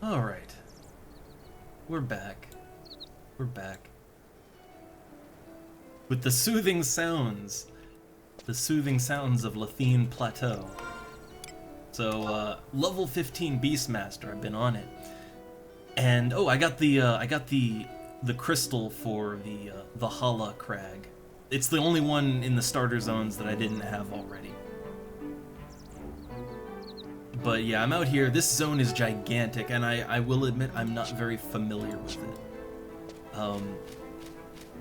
Alright. We're back. We're back. With the soothing sounds. The soothing sounds of Lathine Plateau. So, level 15 Beastmaster, I've been on it. And, oh, I got the crystal for the Hala Crag. It's the only one in the starter zones that I didn't have already. But yeah, I'm out here. This zone is gigantic, and I will admit I'm not very familiar with it.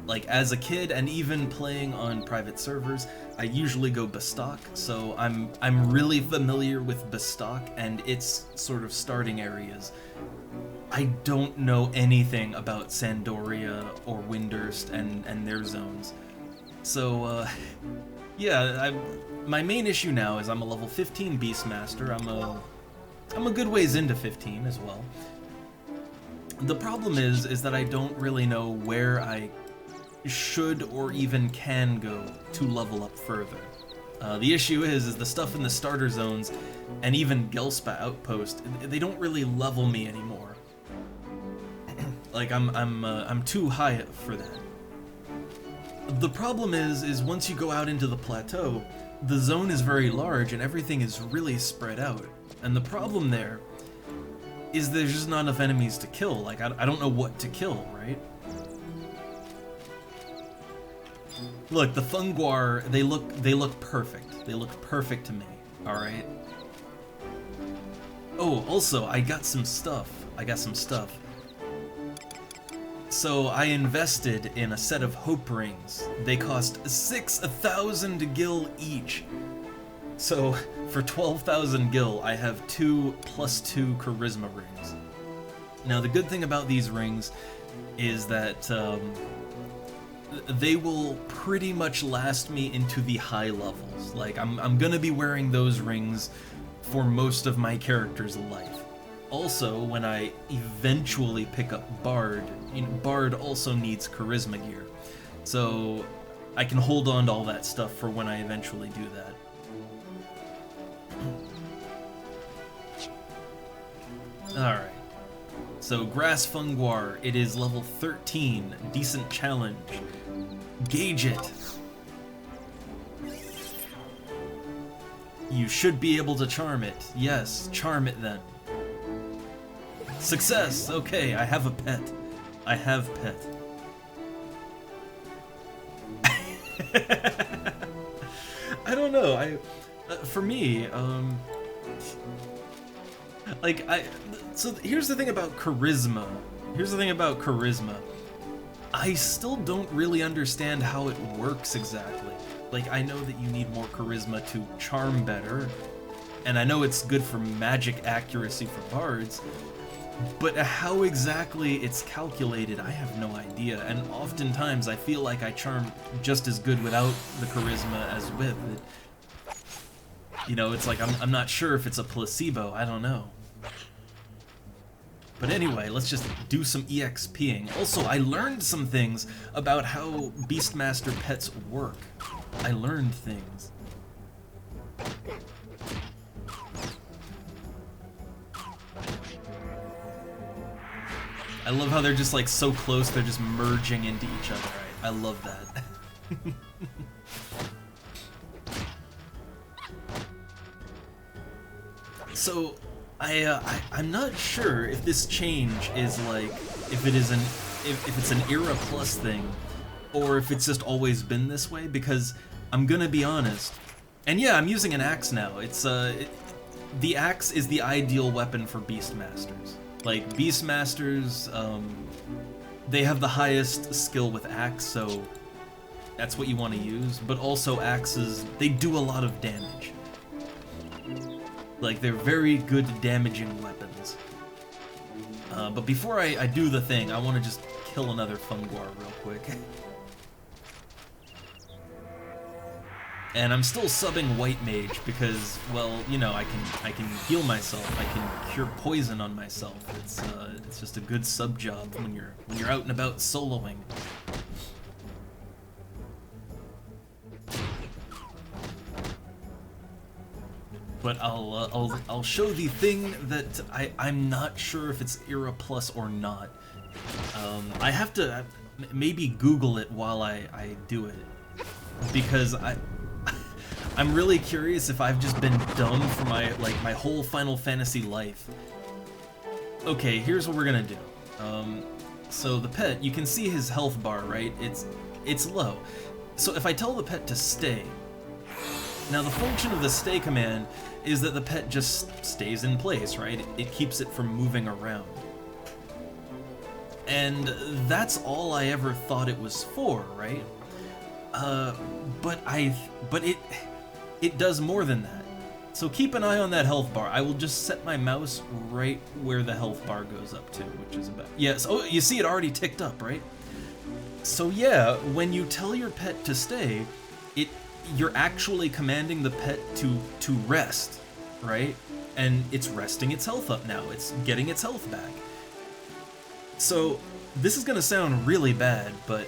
Like, as a kid, and even playing on private servers, I usually go Bestock, so I'm really familiar with Bestock and its sort of starting areas. I don't know anything about Sandoria or Windurst and their zones. So, yeah, my main issue now is I'm a level 15 Beastmaster. I'm a good ways into 15 as well. The problem is that I don't really know where I should or even can go to level up further. The issue is the stuff in the starter zones and even Gelspa Outpost, they don't really level me anymore. Like I'm too high for that. The problem is once you go out into the plateau, the zone is very large and everything is really spread out. And the problem there is there's just not enough enemies to kill. Like I don't know what to kill, right? Look, the Funguar, they look perfect. They look perfect to me. All right. Oh, also, I got some stuff. So I invested in a set of hope rings. They cost 6,000 gil each. So for 12,000 gil, I have 2 + 2 charisma rings. Now the good thing about these rings is that they will pretty much last me into the high levels. Like, I'm gonna be wearing those rings for most of my character's life. Also, when I eventually pick up Bard, Bard also needs charisma gear. So I can hold on to all that stuff for when I eventually do that. Alright. So, Grass Funguar, it is level 13, decent challenge. Gauge it. You should be able to charm it. Yes, charm it then. Success! Okay, I have a pet. I have pet. I don't know, for me, like, so here's the thing about charisma. I still don't really understand how it works exactly. Like, I know that you need more charisma to charm better, and I know it's good for magic accuracy for bards, but how exactly it's calculated, I have no idea, and oftentimes I feel like I charm just as good without the charisma as with it. You know, it's like, I'm not sure if it's a placebo, I don't know. But anyway, let's just do some EXPing. Also, I learned some things about how Beastmaster pets work. I learned things. I love how they're just like so close, they're just merging into each other. I love that. So, I'm not sure if this change is like, if it's an era plus thing, or if it's just always been this way, because I'm gonna be honest, and yeah, I'm using an axe now. It's the axe is the ideal weapon for Beastmasters. Like, Beastmasters, they have the highest skill with axe, so that's what you want to use, but also axes, they do a lot of damage. Like, they're very good damaging weapons. But before I do the thing, I want to just kill another Funguar real quick. And I'm still subbing White Mage because, well, you know, I can heal myself. I can cure poison on myself. It's just a good sub job when you're out and about soloing. But I'll show the thing that I'm not sure if it's Era Plus or not. I have to maybe Google it while I do it, because I'm really curious if I've just been dumb for my whole Final Fantasy life. Okay, here's what we're gonna do. So the pet, you can see his health bar, right? It's low. So if I tell the pet to stay, now the function of the stay command is that the pet just stays in place, right? It keeps it from moving around. And that's all I ever thought it was for, right? But it does more than that. So keep an eye on that health bar. I will just set my mouse right where the health bar goes up to, which is about... Yes, oh, you see it already ticked up, right? So yeah, when you tell your pet to stay, you're actually commanding the pet to rest, right? And it's resting its health up now. It's getting its health back. So this is gonna sound really bad, but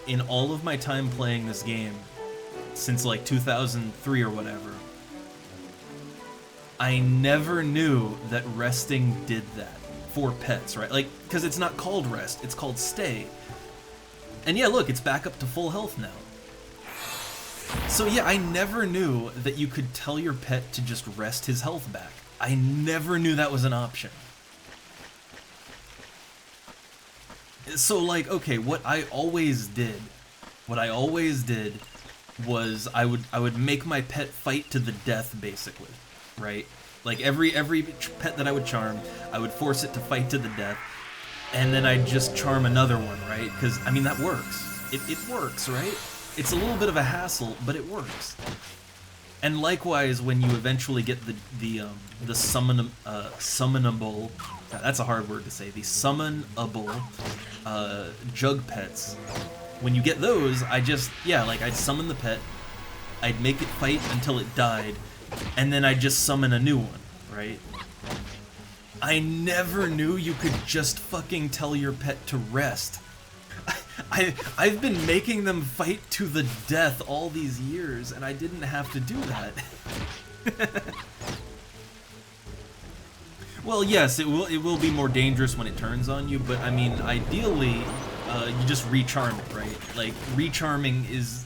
in all of my time playing this game, since like 2003 or whatever, I never knew that resting did that for pets, right? Like, because it's not called rest, it's called stay. And yeah, look, it's back up to full health now. So yeah, I never knew that you could tell your pet to just rest his health back. I never knew that was an option. So like, okay, what I always did was I would make my pet fight to the death, basically, right? Like every pet that I would charm, I would force it to fight to the death, and then I'd just charm another one, right? Because I mean that works. It works, right? It's a little bit of a hassle, but it works. And likewise, when you eventually get the summonable, that's a hard word to say, the summonable jug pets, when you get those, I'd summon the pet, I'd make it fight until it died, and then I'd just summon a new one, right? I never knew you could just fucking tell your pet to rest. I've been making them fight to the death all these years, and I didn't have to do that. Well, yes, it will be more dangerous when it turns on you, but I mean, ideally, you just recharm it, right? Like, recharming is...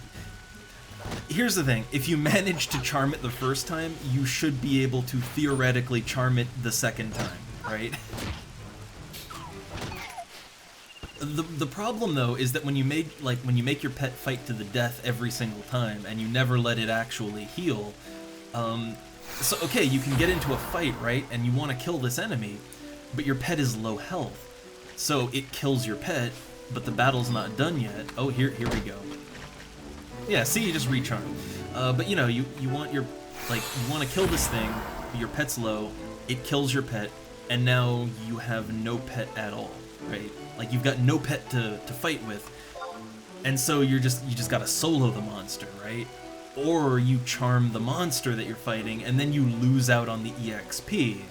Here's the thing, if you manage to charm it the first time, you should be able to theoretically charm it the second time, right? The problem though is that when you make your pet fight to the death every single time and you never let it actually heal, so okay, you can get into a fight, right, and you want to kill this enemy, but your pet is low health, so it kills your pet, but the battle's not done yet. Oh, here we go. Yeah, see, you just recharm. But you know, you want you want to kill this thing, your pet's low, it kills your pet, and now you have no pet at all, right? Like, you've got no pet to fight with, and so you just gotta solo the monster, right? Or you charm the monster that you're fighting, and then you lose out on the EXP.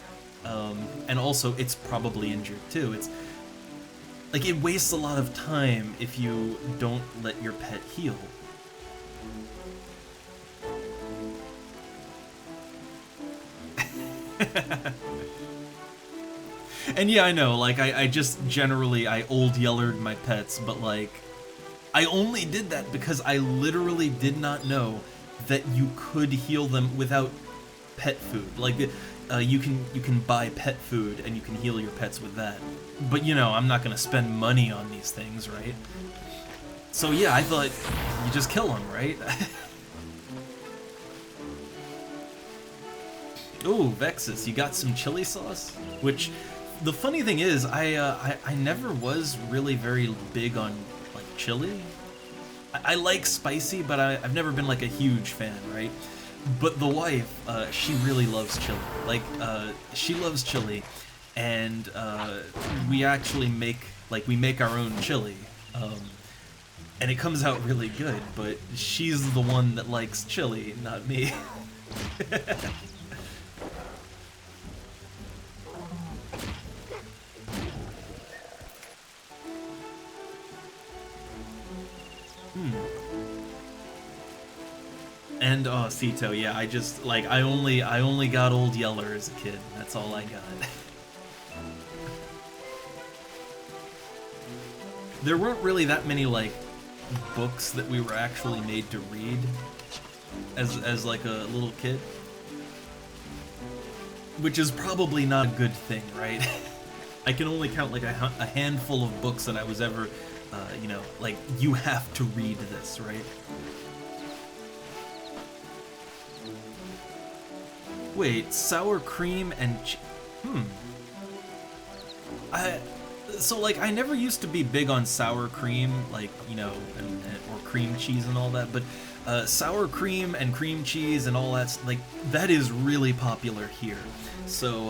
And also, it's probably injured too. It's like, it wastes a lot of time if you don't let your pet heal. And yeah, I know, like, I just generally, I old yellered my pets, but like, I only did that because I literally did not know that you could heal them without pet food. Like, you can buy pet food and you can heal your pets with that. But you know, I'm not gonna spend money on these things, right? So yeah, I thought, you just kill them, right? Ooh, Vexus, you got some chili sauce? Which, the funny thing is, I never was really very big on, like, chili. I like spicy, but I've never been, like, a huge fan, right? But the wife, she really loves chili. Like, she loves chili, and we actually make our own chili. And it comes out really good, but she's the one that likes chili, not me. And oh, Sito, yeah, I just like I only got Old Yeller as a kid. That's all I got. There weren't really that many like books that we were actually made to read as like a little kid, which is probably not a good thing, right? I can only count like a handful of books that I was ever, you know, like you have to read this, right? Wait, sour cream and so like I never used to be big on sour cream, like, you know, or cream cheese and all that, but sour cream and cream cheese and all that, like, that is really popular here. So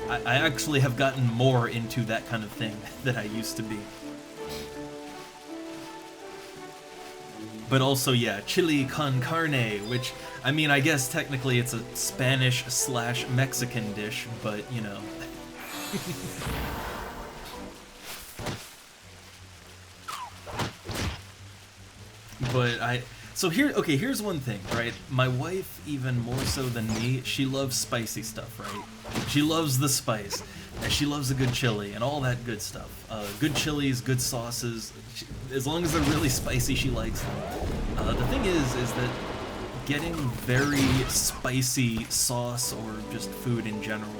I actually have gotten more into that kind of thing than I used to be. But also, yeah, chili con carne, which, I mean, I guess technically it's a Spanish/Mexican dish, but, you know. But so here, okay, here's one thing, right? My wife, even more so than me, she loves spicy stuff, right? She loves the spice, and she loves a good chili, and all that good stuff. Good chilies, good sauces, as long as they're really spicy, she likes them. The thing is that getting very spicy sauce, or just food in general,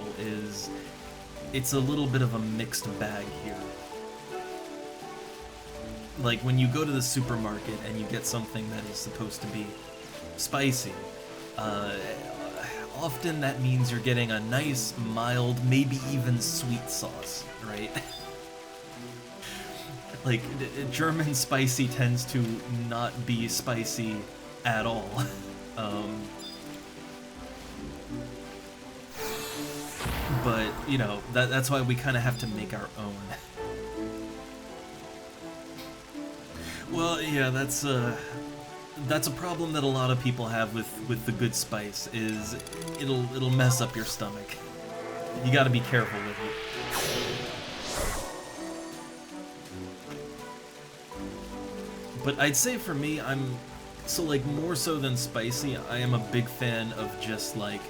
it's a little bit of a mixed bag here. Like, when you go to the supermarket and you get something that is supposed to be spicy, often that means you're getting a nice, mild, maybe even sweet sauce, right? Like, German spicy tends to not be spicy at all. But, you know, that's why we kind of have to make our own. Well, yeah, that's a problem that a lot of people have with the good spice, is it'll mess up your stomach. You gotta be careful with it. But I'd say for me, so like more so than spicy, I am a big fan of just like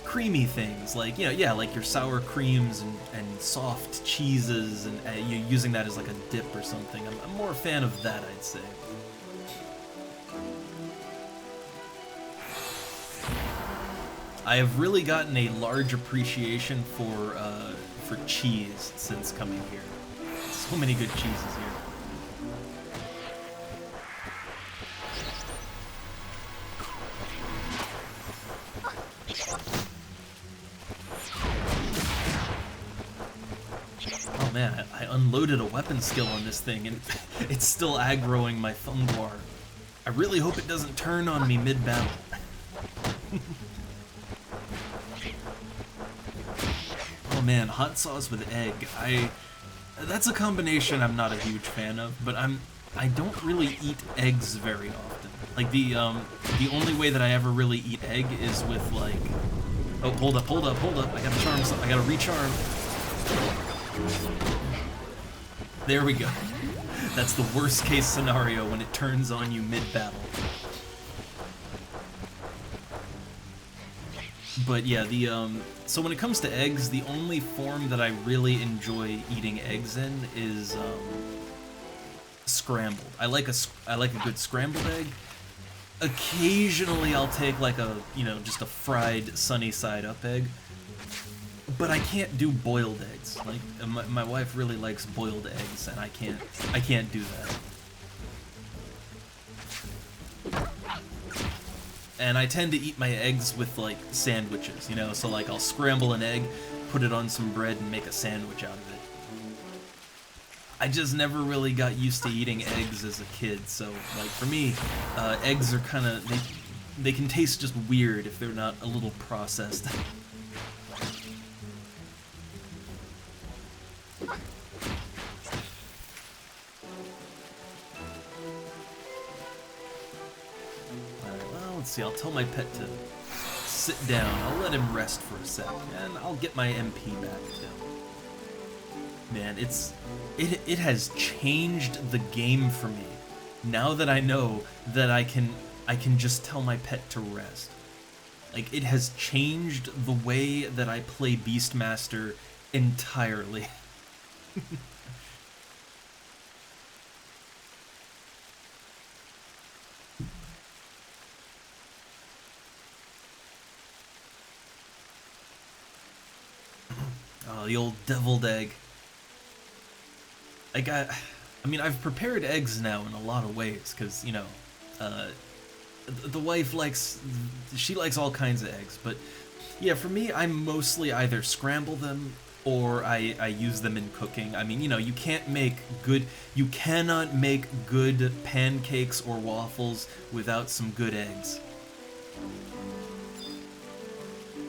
creamy things, like, you know, yeah, like your sour creams and soft cheeses, and you're using that as like a dip or something. I'm more a fan of that, I'd say. I have really gotten a large appreciation for cheese since coming here. So many good cheeses here. Oh man, I unloaded a weapon skill on this thing, and it's still aggroing my Thungwar. I really hope it doesn't turn on me mid-battle. Oh man, hot sauce with egg. That's a combination I'm not a huge fan of, but I don't really eat eggs very often. Like, the only way that I ever really eat egg is with, like... Oh, hold up. I gotta charm something. I gotta recharm. There we go. That's the worst case scenario, when it turns on you mid-battle. But yeah, so when it comes to eggs, the only form that I really enjoy eating eggs in is scrambled. I like a good scrambled egg. Occasionally I'll take like a, you know, just a fried sunny side up egg. But I can't do boiled eggs. Like, my wife really likes boiled eggs, and I can't do that. And I tend to eat my eggs with, like, sandwiches, you know? So, like, I'll scramble an egg, put it on some bread, and make a sandwich out of it. I just never really got used to eating eggs as a kid, so, like, for me, eggs are kind of... They can taste just weird if they're not a little processed. Let's see, I'll tell my pet to sit down. I'll let him rest for a sec, and I'll get my MP back too. Man, it has changed the game for me. Now that I know that I can I can just tell my pet to rest. Like, it has changed the way that I play Beastmaster entirely. Oh, the old deviled egg. I mean, I've prepared eggs now in a lot of ways, because, you know, the wife likes, she likes all kinds of eggs, but yeah, for me, I mostly either scramble them or I use them in cooking. I mean, you know, you cannot make good pancakes or waffles without some good eggs.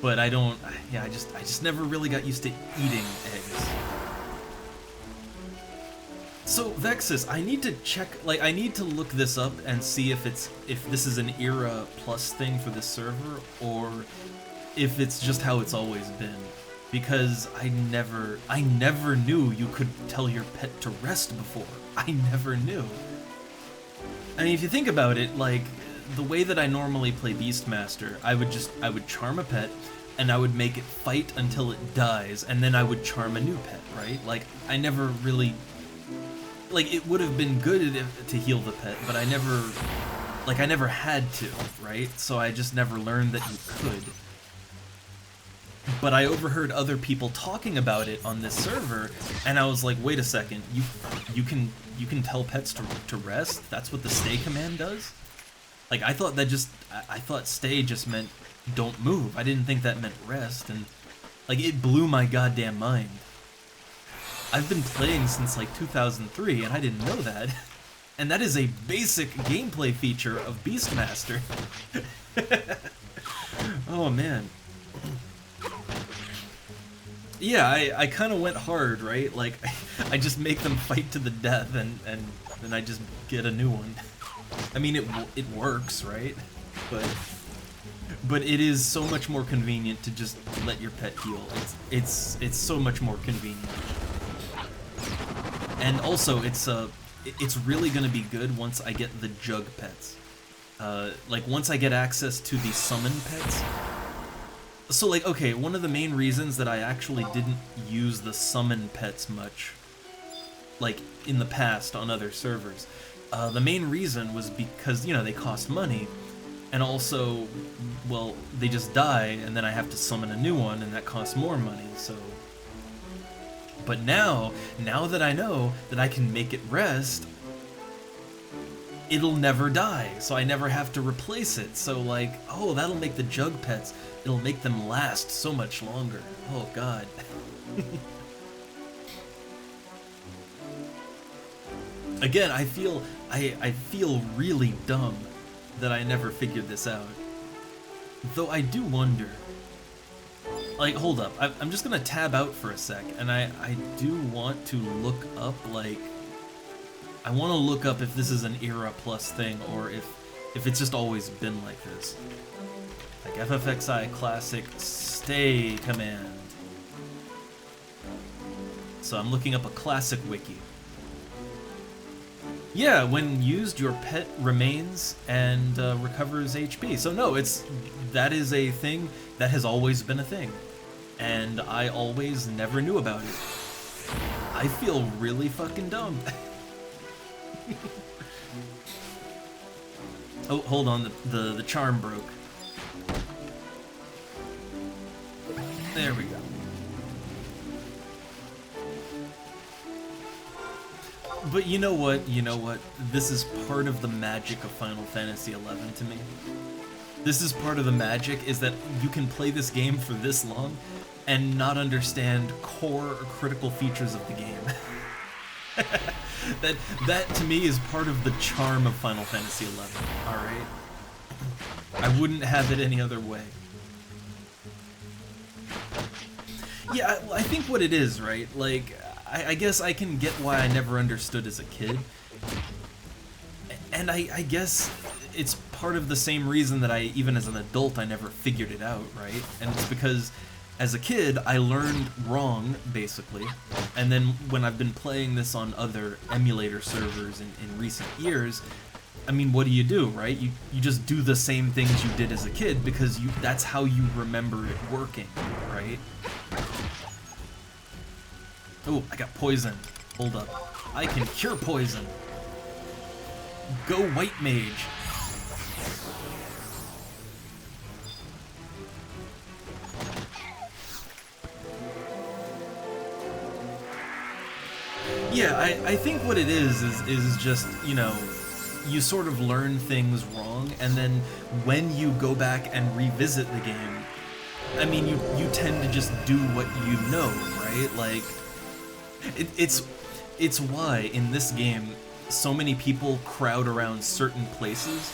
But I just never really got used to eating eggs. So Vexus, I need to check, like, I need to look this up and see if this is an Era Plus thing for this server, or if it's just how it's always been. Because I never knew you could tell your pet to rest before. I never knew. I mean, if you think about it, like, the way that I normally play Beastmaster, I would charm a pet, and I would make it fight until it dies, and then I would charm a new pet, right? Like, I never really... Like, it would have been good to heal the pet, but I never had to, right? So I just never learned that you could. But I overheard other people talking about it on this server, and I was like, wait a second, you can tell pets to rest? That's what the stay command does? Like, I thought stay just meant don't move. I didn't think that meant rest, and like, it blew my goddamn mind. I've been playing since like 2003, and I didn't know that. And that is a basic gameplay feature of Beastmaster. Oh man. Yeah, I kind of went hard, right? Like, I just make them fight to the death, and then I just get a new one. I mean, it works, right? But it is so much more convenient to just let your pet heal. It's so much more convenient. And also, it's really gonna be good once I get the jug pets. Like, once I get access to the summon pets. So, like, okay, one of the main reasons that I actually didn't use the summon pets much, like, in the past on other servers, the main reason was because, you know, they cost money, and also, well, they just die, and then I have to summon a new one, and that costs more money, so... But now that I know that I can make it rest, it'll never die, so I never have to replace it. So, like, oh, that'll make the jug pets, it'll make them last so much longer. Oh god. Again, I feel really dumb that I never figured this out. Though I do wonder... Like, hold up, I'm just gonna tab out for a sec, and I do want to look up, like... I want to look up if this is an Era Plus thing, or if it's just always been like this. Like, FFXI Classic Stay command. So I'm looking up a Classic Wiki. Yeah, when used, your pet remains and recovers HP. So no, that is a thing that has always been a thing. And I always never knew about it. I feel really fucking dumb. Oh, hold on, the charm broke. There we go. But you know what? This is part of the magic of Final Fantasy XI to me. This is part of the magic, is that you can play this game for this long and not understand core or critical features of the game. that to me is part of the charm of Final Fantasy XI, alright? I wouldn't have it any other way. Yeah, I think what it is, right? Like, I guess I can get why I never understood as a kid. And I guess it's part of the same reason that even as an adult, I never figured it out, right? And it's because as a kid, I learned wrong, basically. And then when I've been playing this on other emulator servers in recent years, I mean, what do, right? You just do the same things you did as a kid because that's how you remember it working, right? Oh, I got poison. Hold up. I can cure poison. Go White Mage. Yeah, I think what it is just, you know, you sort of learn things wrong, and then when you go back and revisit the game, I mean, you tend to just do what you know, right? Like, it's why in this game so many people crowd around certain places,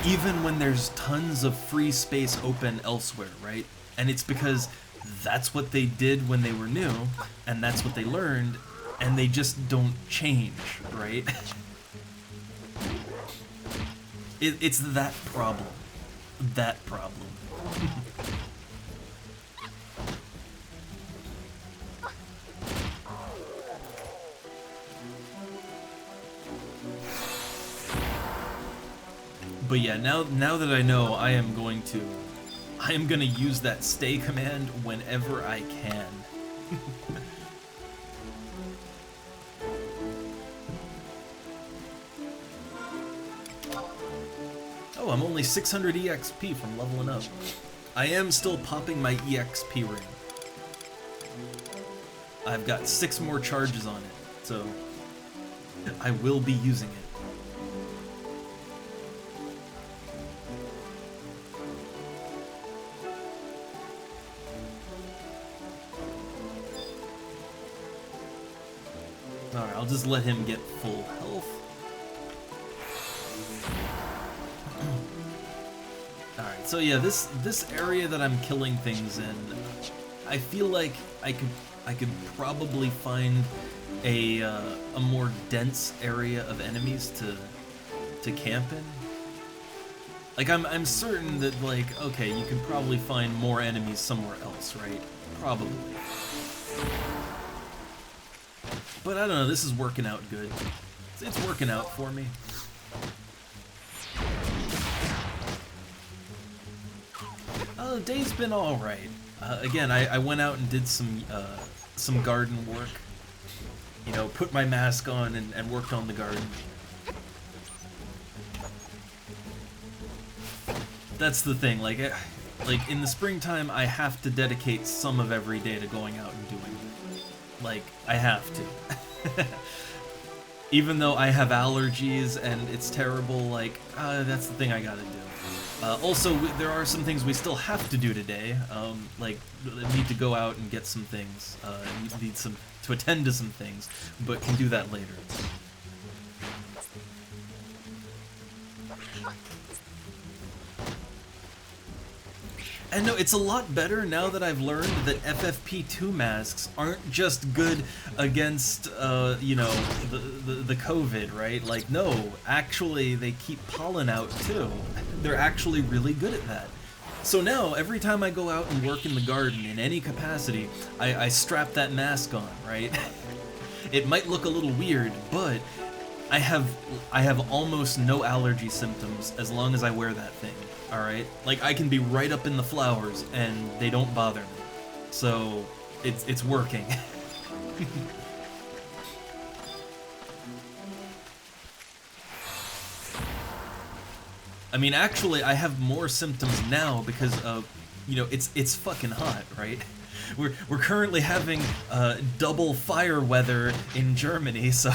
even when there's tons of free space open elsewhere, right? And it's because that's what they did when they were new, and that's what they learned, and they just don't change, right? It's that problem. That problem. But yeah, now that I know, I am gonna use that stay command whenever I can. Oh, I'm only 600 EXP from leveling up. I am still popping my EXP ring. I've got 6 more charges on it, so I will be using it. Alright, I'll just let him get full health. Alright, so yeah, this area that I'm killing things in, I feel like I could probably find a more dense area of enemies to camp in. Like, I'm certain that, like, okay, you can probably find more enemies somewhere else, right? Probably. But I don't know, this is working out good. It's working out for me. The day's been alright. Again, I went out and did some garden work. You know, put my mask on and worked on the garden. That's the thing, like in the springtime, I have to dedicate some of every day to going out and doing it. Like, I have to. Even though I have allergies and it's terrible, like, that's the thing I gotta do. Also, there are some things we still have to do today. Like, need to go out and get some things. Need to attend to some things, but can do that later. And no, it's a lot better now that I've learned that FFP2 masks aren't just good against, you know, the COVID, right? Like, no, actually, they keep pollen out, too. They're actually really good at that. So now, every time I go out and work in the garden in any capacity, I strap that mask on, right? It might look a little weird, but I have almost no allergy symptoms as long as I wear that thing. Alright? Like, I can be right up in the flowers, and they don't bother me. So, it's working. I mean, actually, I have more symptoms now because, you know, it's fucking hot, right? We're currently having, double fire weather in Germany, so,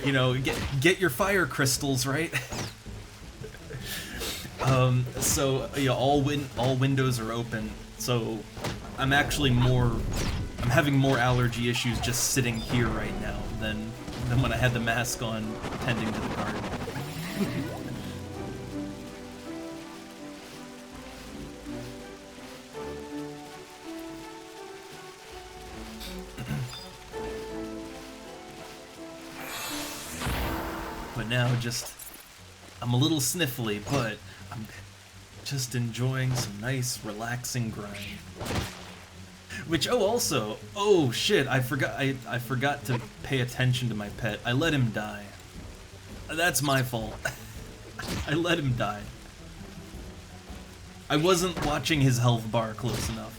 you know, get your fire crystals, right? So, yeah, all windows are open, so I'm having more allergy issues just sitting here right now than when I had the mask on tending to the garden. But now I'm a little sniffly, but I'm just enjoying some nice, relaxing grind. Which, oh shit, I forgot to pay attention to my pet. I let him die. That's my fault. I let him die. I wasn't watching his health bar close enough.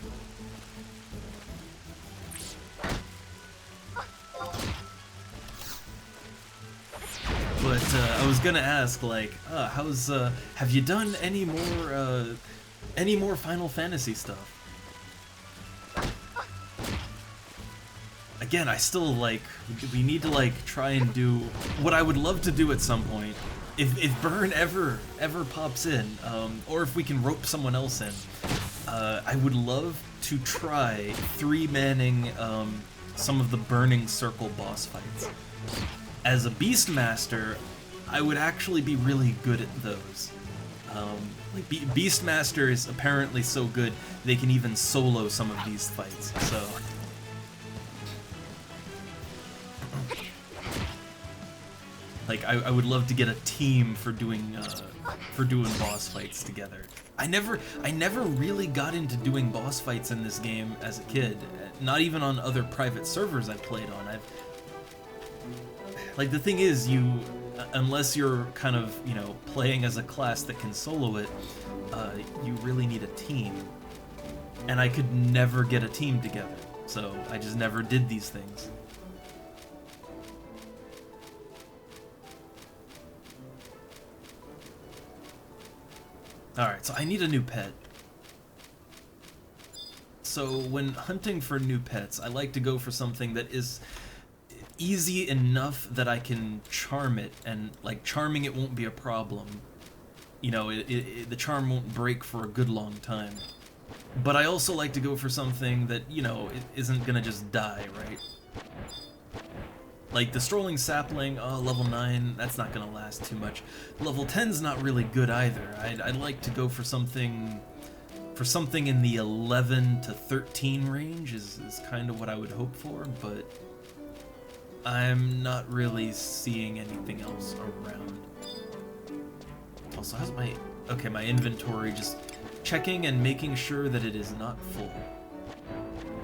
But I was gonna ask, like, how's have you done any more Final Fantasy stuff? Again, I still, like, we need to, like, try and do what I would love to do at some point. If Burn ever pops in, or if we can rope someone else in, I would love to try 3-manning some of the Burning Circle boss fights. As a Beastmaster, I would actually be really good at those. Like Beastmaster is apparently so good they can even solo some of these fights. So. Like, I would love to get a team for doing boss fights together. I never really got into doing boss fights in this game as a kid. Not even on other private servers I've played on. Like, the thing is, unless you're kind of, you know, playing as a class that can solo it, you really need a team. And I could never get a team together, so I just never did these things. Alright, so I need a new pet. So when hunting for new pets, I like to go for something that is easy enough that I can charm it, and, like, charming it won't be a problem. You know, the charm won't break for a good long time. But I also like to go for something that, you know, it isn't gonna just die, right? Like the Strolling Sapling, level 9, that's not gonna last too much. Level 10's not really good either. I'd like to go for something in the 11 to 13 range is kind of what I would hope for, but I'm not really seeing anything else around. Also, how's my inventory? Just checking and making sure that it is not full.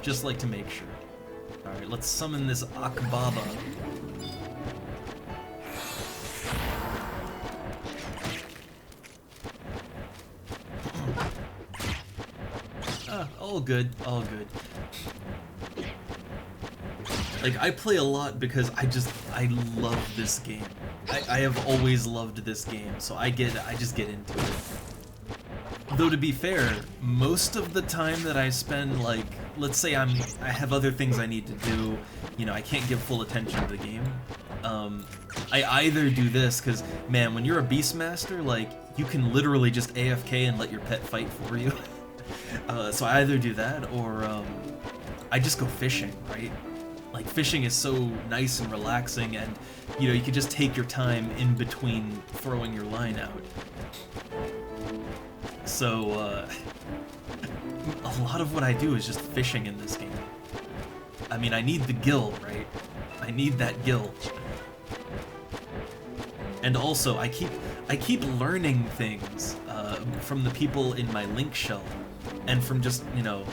Just like to make sure. Alright, let's summon this Akbaba. All good, all good. Like, I play a lot because I love this game. I have always loved this game, so I just get into it. Though to be fair, most of the time that I spend, like, let's say I have other things I need to do, you know, I can't give full attention to the game. I either do this, because, man, when you're a Beastmaster, like, you can literally just AFK and let your pet fight for you. So I either do that, or I just go fishing, right? Like, fishing is so nice and relaxing, and, you know, you can just take your time in between throwing your line out. So, a lot of what I do is just fishing in this game. I mean, I need the gill, right? I need that gill. And also, I keep learning things from the people in my link shell, and from just, you know,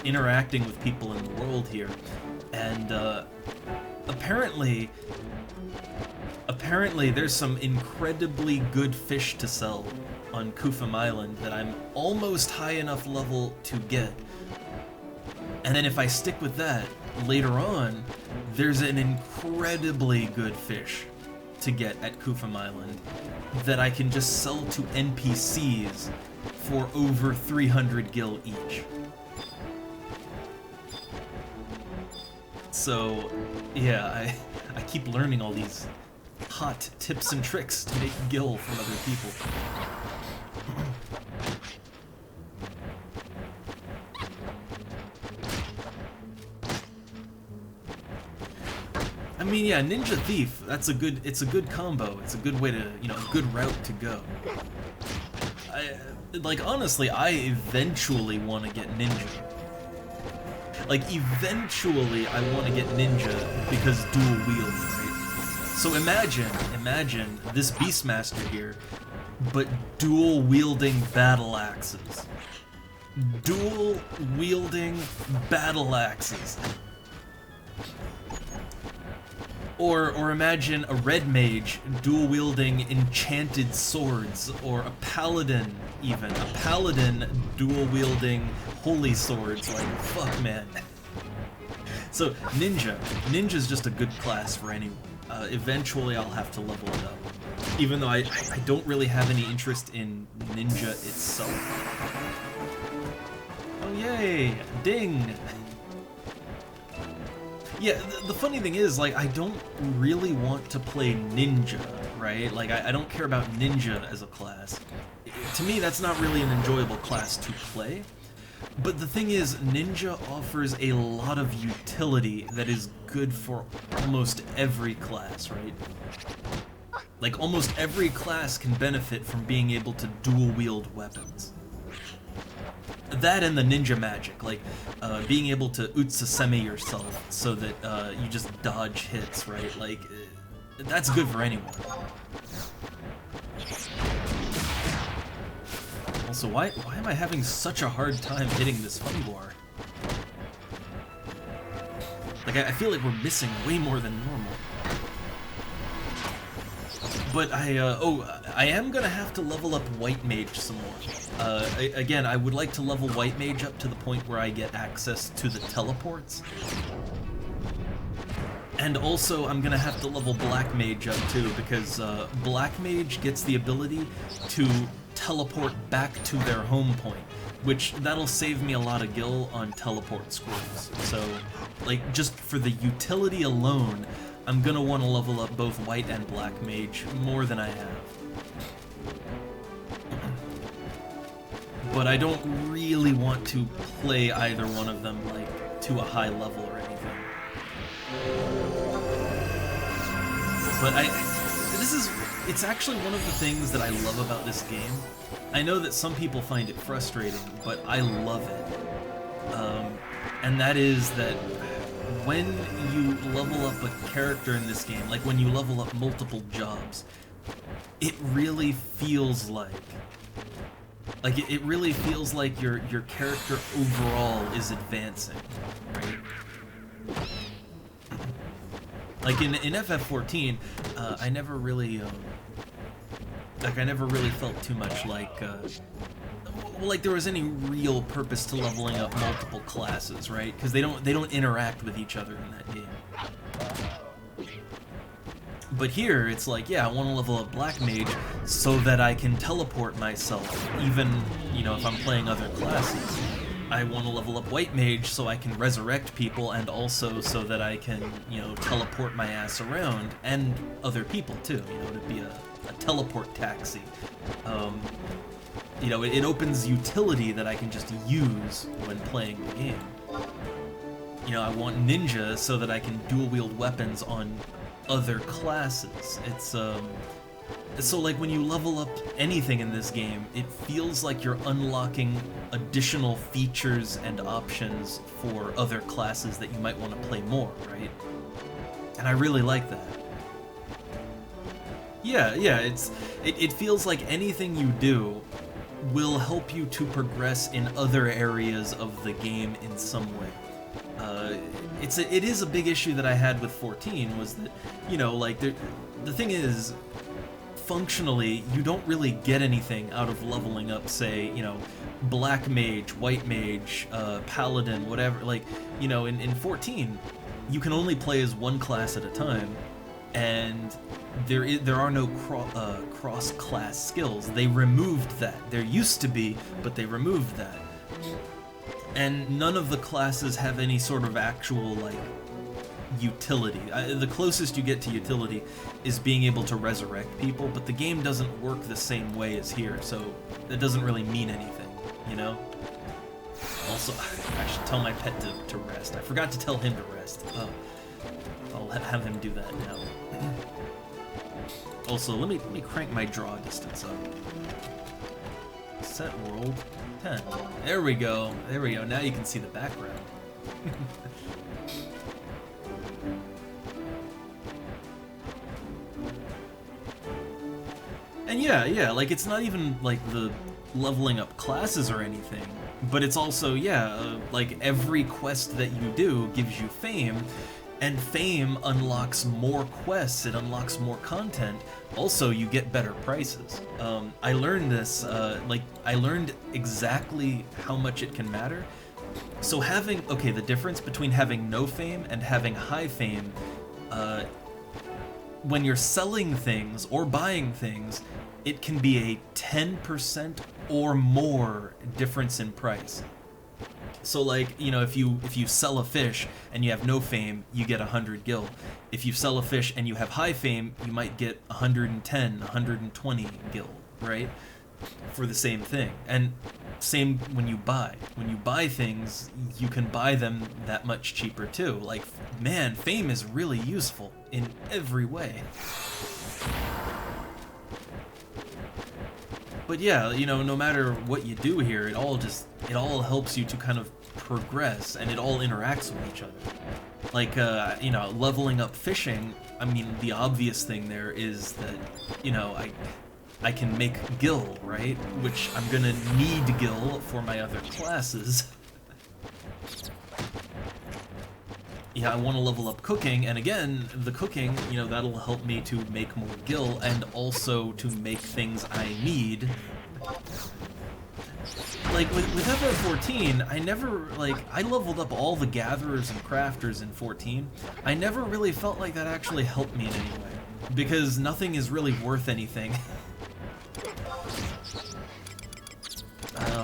interacting with people in the world here. And apparently there's some incredibly good fish to sell on Kufum Island that I'm almost high enough level to get. And then if I stick with that, later on, there's an incredibly good fish to get at Kufum Island that I can just sell to NPCs for over 300 gil each. So, yeah, I keep learning all these hot tips and tricks to make gil from other people. I mean, yeah, Ninja Thief, it's a good combo. It's a good way to, you know, a good route to go. Like, honestly, I eventually want to get Ninja. Like, eventually I want to get Ninja because dual wield, right? So imagine this Beastmaster here, but dual wielding battle axes. Dual wielding battle axes. Or imagine a red mage dual-wielding enchanted swords, or a paladin even. A paladin dual-wielding holy swords. Like, fuck, man. So, ninja. Ninja's just a good class for anyone. Eventually I'll have to level it up. Even though I don't really have any interest in ninja itself. Oh, yay! Ding! Yeah, the funny thing is, like, I don't really want to play ninja, right? Like, I don't care about ninja as a class. To me, that's not really an enjoyable class to play. But the thing is, ninja offers a lot of utility that is good for almost every class, right? Like, almost every class can benefit from being able to dual-wield weapons. That and the ninja magic, like being able to utsasemi yourself so that you just dodge hits, right? Like, that's good for anyone. Also, why am I having such a hard time hitting this funguar? Like, I feel like we're missing way more than normal. But I am gonna have to level up White Mage some more. Again, I would like to level White Mage up to the point where I get access to the teleports. And also, I'm gonna have to level Black Mage up too, because Black Mage gets the ability to teleport back to their home point, which that'll save me a lot of gil on teleport scrolls. So, like, just for the utility alone, I'm gonna want to level up both White and Black Mage more than I have. But I don't really want to play either one of them, like, to a high level or anything. But it's actually one of the things that I love about this game. I know that some people find it frustrating, but I love it. And that is that when you level up a character in this game, like when you level up multiple jobs, it really feels like it really feels like your character overall is advancing, right? Like in FF14, I never really felt too much like there was any real purpose to leveling up multiple classes, right? Because they don't interact with each other in that game. But here, it's like, yeah, I want to level up Black Mage so that I can teleport myself, even, you know, if I'm playing other classes. I want to level up White Mage so I can resurrect people, and also so that I can, you know, teleport my ass around, and other people too, you know, to be a teleport taxi. You know, it opens utility that I can just use when playing the game. You know, I want ninja so that I can dual-wield weapons on other classes. It's, so like when you level up anything in this game, it feels like you're unlocking additional features and options for other classes that you might want to play more, right? And I really like that. Yeah, it feels like anything you do will help you to progress in other areas of the game in some way. It is a big issue that I had with 14, was that, you know, like, the thing is, functionally, you don't really get anything out of leveling up, say, you know, Black Mage, White Mage, Paladin, whatever. Like, you know, in 14, you can only play as one class at a time, and there are no cross-class skills. They removed that. There used to be, but they removed that. And none of the classes have any sort of actual, like, utility. The closest you get to utility is being able to resurrect people, but the game doesn't work the same way as here, so it doesn't really mean anything, you know? Also, I should tell my pet to rest. I forgot to tell him to rest. I'll have him do that now. Also, let me crank my draw distance up. Set world 10. There we go. There we go. Now you can see the background. And yeah, like, it's not even like the leveling up classes or anything, but it's also, like, every quest that you do gives you fame, And fame unlocks more quests, it unlocks more content. Also, you get better prices. I learned this, I learned exactly how much it can matter. So okay, the difference between having no fame and having high fame, when you're selling things or buying things, it can be a 10% or more difference in price. So like, you know, if you sell a fish and you have no fame, you get 100 gil. If you sell a fish and you have high fame, you might get 110, 120 gil, right? For the same thing. And same when you buy. When you buy things, you can buy them that much cheaper too. Like, man, fame is really useful in every way. But yeah, you know, no matter what you do here, it all helps you to kind of progress, and it all interacts with each other. Like, you know, leveling up fishing, I mean, the obvious thing there is that, you know, I can make gil, right? Which I'm gonna need gil for my other classes. Yeah, I want to level up cooking, and again, the cooking, you know, that'll help me to make more gil, and also to make things I need. Like, with FF14, I never, like, I leveled up all the gatherers and crafters in 14. I never really felt like that actually helped me in any way, because nothing is really worth anything.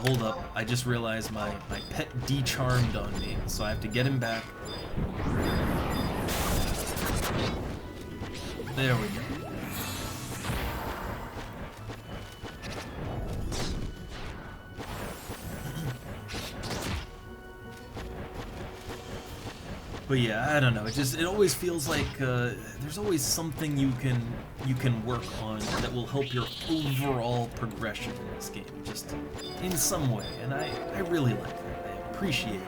Hold up, I just realized my pet decharmed on me, so I have to get him back. There we go. But yeah, I don't know. It always feels like there's always something you can work on that will help your overall progression in this game, just in some way. And I really like that. I appreciate it.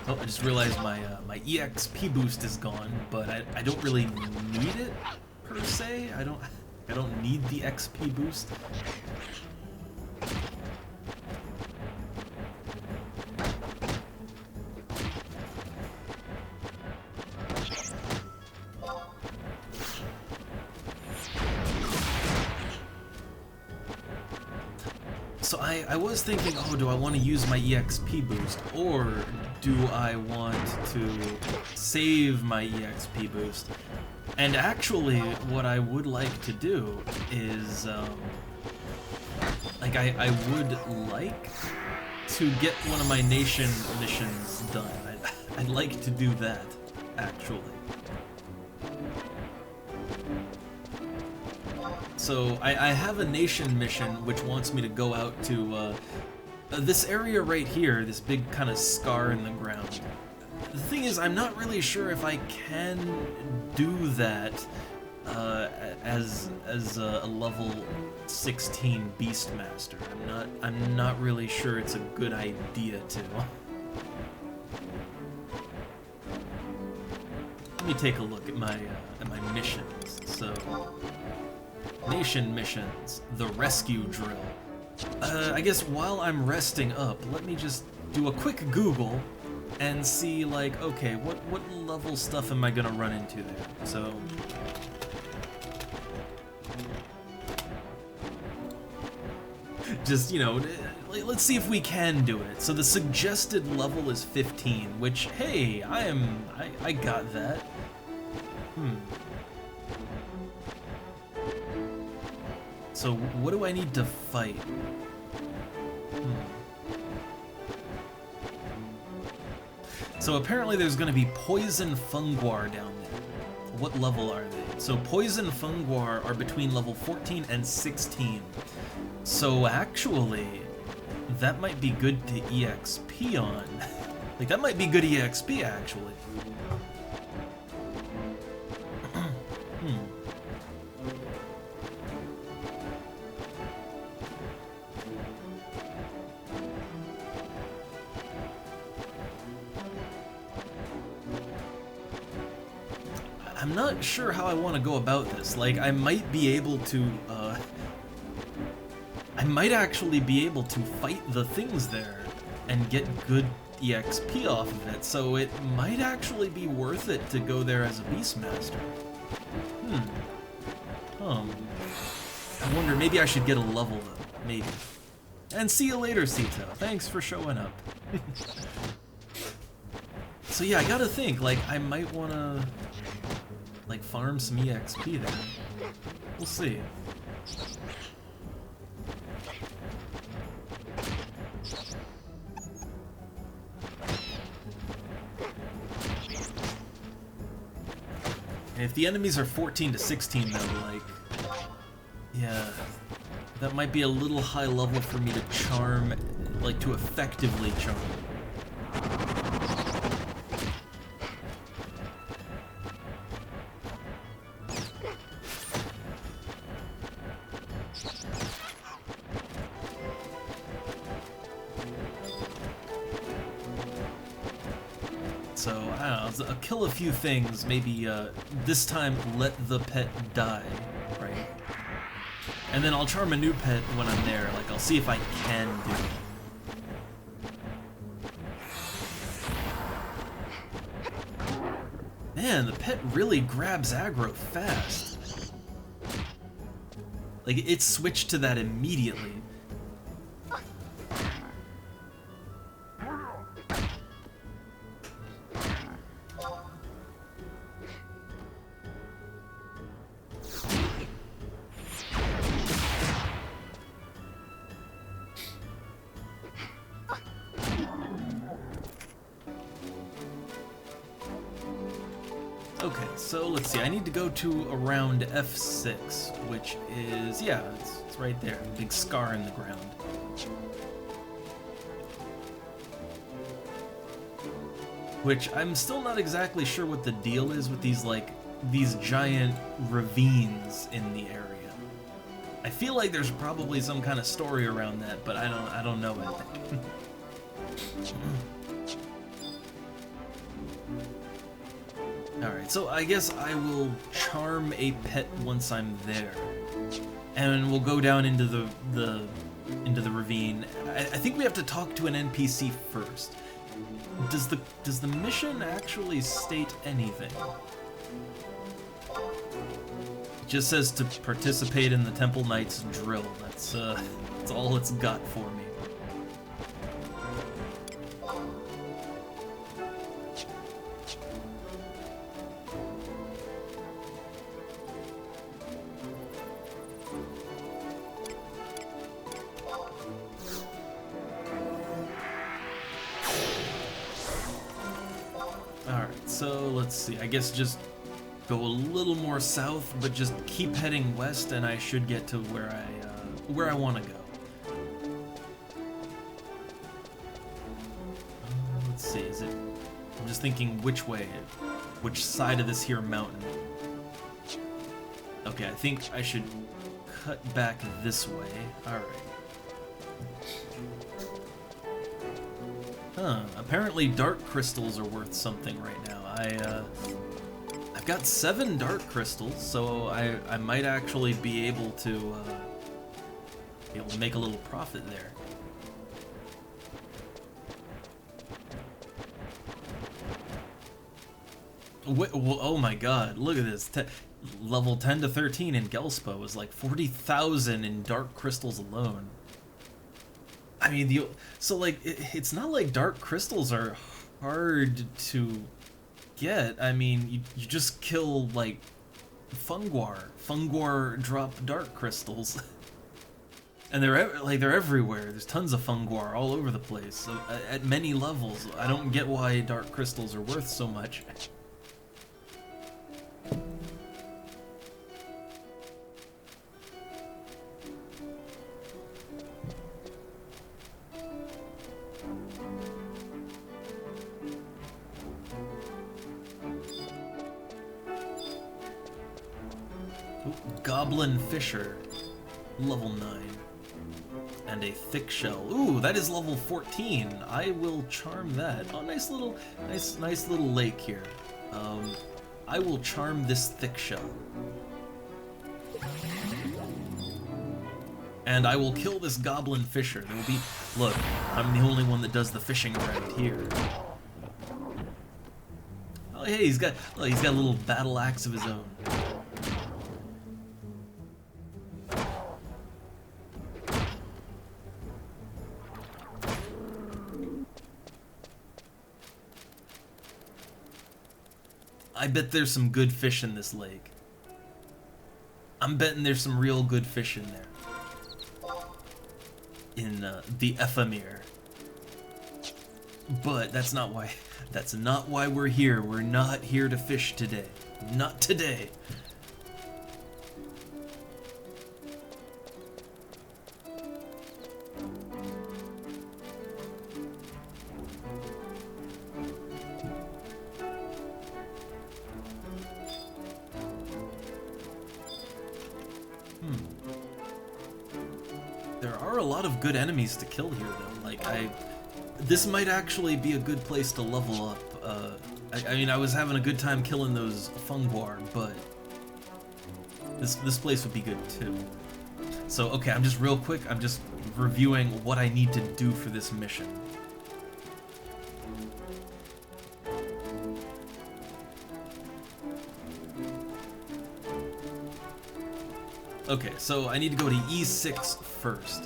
Oh, I just realized my EXP boost is gone, but I don't really need it per se. I don't need the XP boost. So I was thinking, oh, do I want to use my EXP boost, or do I want to save my EXP boost? And actually, what I would like to do is, like, I would like to get one of my nation missions done. I'd like to do that, actually. So I have a nation mission which wants me to go out to this area right here, this big kind of scar in the ground. The thing is, I'm not really sure if I can do that as a level 16 Beastmaster. I'm not really sure it's a good idea to. Let me take a look at my missions. So. Nation missions, the rescue drill. I guess while I'm resting up, let me just do a quick Google and see, like, okay, what level stuff am I gonna run into there? So, just, you know, let's see if we can do it. So the suggested level is 15, which, hey, I got that. So what do I need to fight? So apparently there's going to be poison funguar down there. What level are they? So poison funguar are between level 14 and 16. So actually, that might be good to EXP on. Like, that might be good EXP, actually. I'm not sure how I want to go about this. Like, I might be able to, I might actually be able to fight the things there and get good EXP off of it, so it might actually be worth it to go there as a Beastmaster. I wonder, maybe I should get a level though, maybe. And see you later, Sito. Thanks for showing up. So yeah, I gotta think, like, I might wanna, like, farm some EXP there. We'll see. And if the enemies are 14 to 16 though, like, yeah, that might be a little high level for me to charm, like, to effectively charm. So, I don't know, I'll kill a few things, maybe, this time let the pet die, right? And then I'll charm a new pet when I'm there, like, I'll see if I can do it. Man, the pet really grabs aggro fast. Like, it switched to that immediately. Okay, so let's see, I need to go to around F6, which is, yeah, it's right there, a big scar in the ground. Which, I'm still not exactly sure what the deal is with these, like, these giant ravines in the area. I feel like there's probably some kind of story around that, but I don't know anything. Alright, so I guess I will charm a pet once I'm there. And we'll go down into the ravine. I think we have to talk to an NPC first. Does the mission actually state anything? It just says to participate in the Temple Knight's drill. That's all it's got for me. Alright, so let's see. I guess just go a little more south, but just keep heading west, and I should get to where I want to go. Let's see. Is it? I'm just thinking which way, which side of this here mountain. Okay, I think I should cut back this way. Alright. Huh, apparently dark crystals are worth something right now. I've got 7 dark crystals, so I might actually be able to make a little profit there. Oh my god, look at this. Level 10 to 13 in Gelspo is like 40,000 in dark crystals alone. I mean, so like, it's not like dark crystals are hard to get. I mean, you just kill, like, Funguar. Funguar drop dark crystals. And they're everywhere. There's tons of Funguar all over the place, so, at many levels. I don't get why dark crystals are worth so much. Goblin Fisher, level 9. And a thick shell. Ooh, that is level 14. I will charm that. Oh, nice little lake here. I will charm this thick shell. And I will kill this goblin fisher. There will be... Look, I'm the only one that does the fishing around here. Oh, hey, he's got a little battle axe of his own. I bet there's some good fish in this lake. I'm betting there's some real good fish in there. In the Ephemer. But that's not why we're here. We're not here to fish today. Not today. There are a lot of good enemies to kill here, though. Like, this might actually be a good place to level up. I mean, I was having a good time killing those funguar, but this place would be good too. So, okay, I'm just real quick. I'm just reviewing what I need to do for this mission. Okay, so I need to go to E6 first.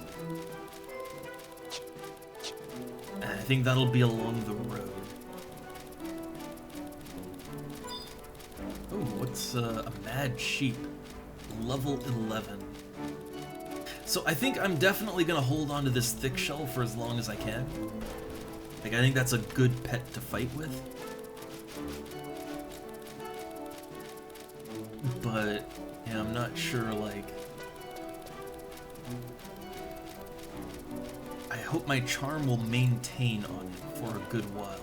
And I think that'll be along the road. Oh, what's a mad sheep? Level 11. So I think I'm definitely gonna hold on to this thick shell for as long as I can. Like, I think that's a good pet to fight with. But yeah, I'm not sure, like... I hope my charm will maintain on it for a good while.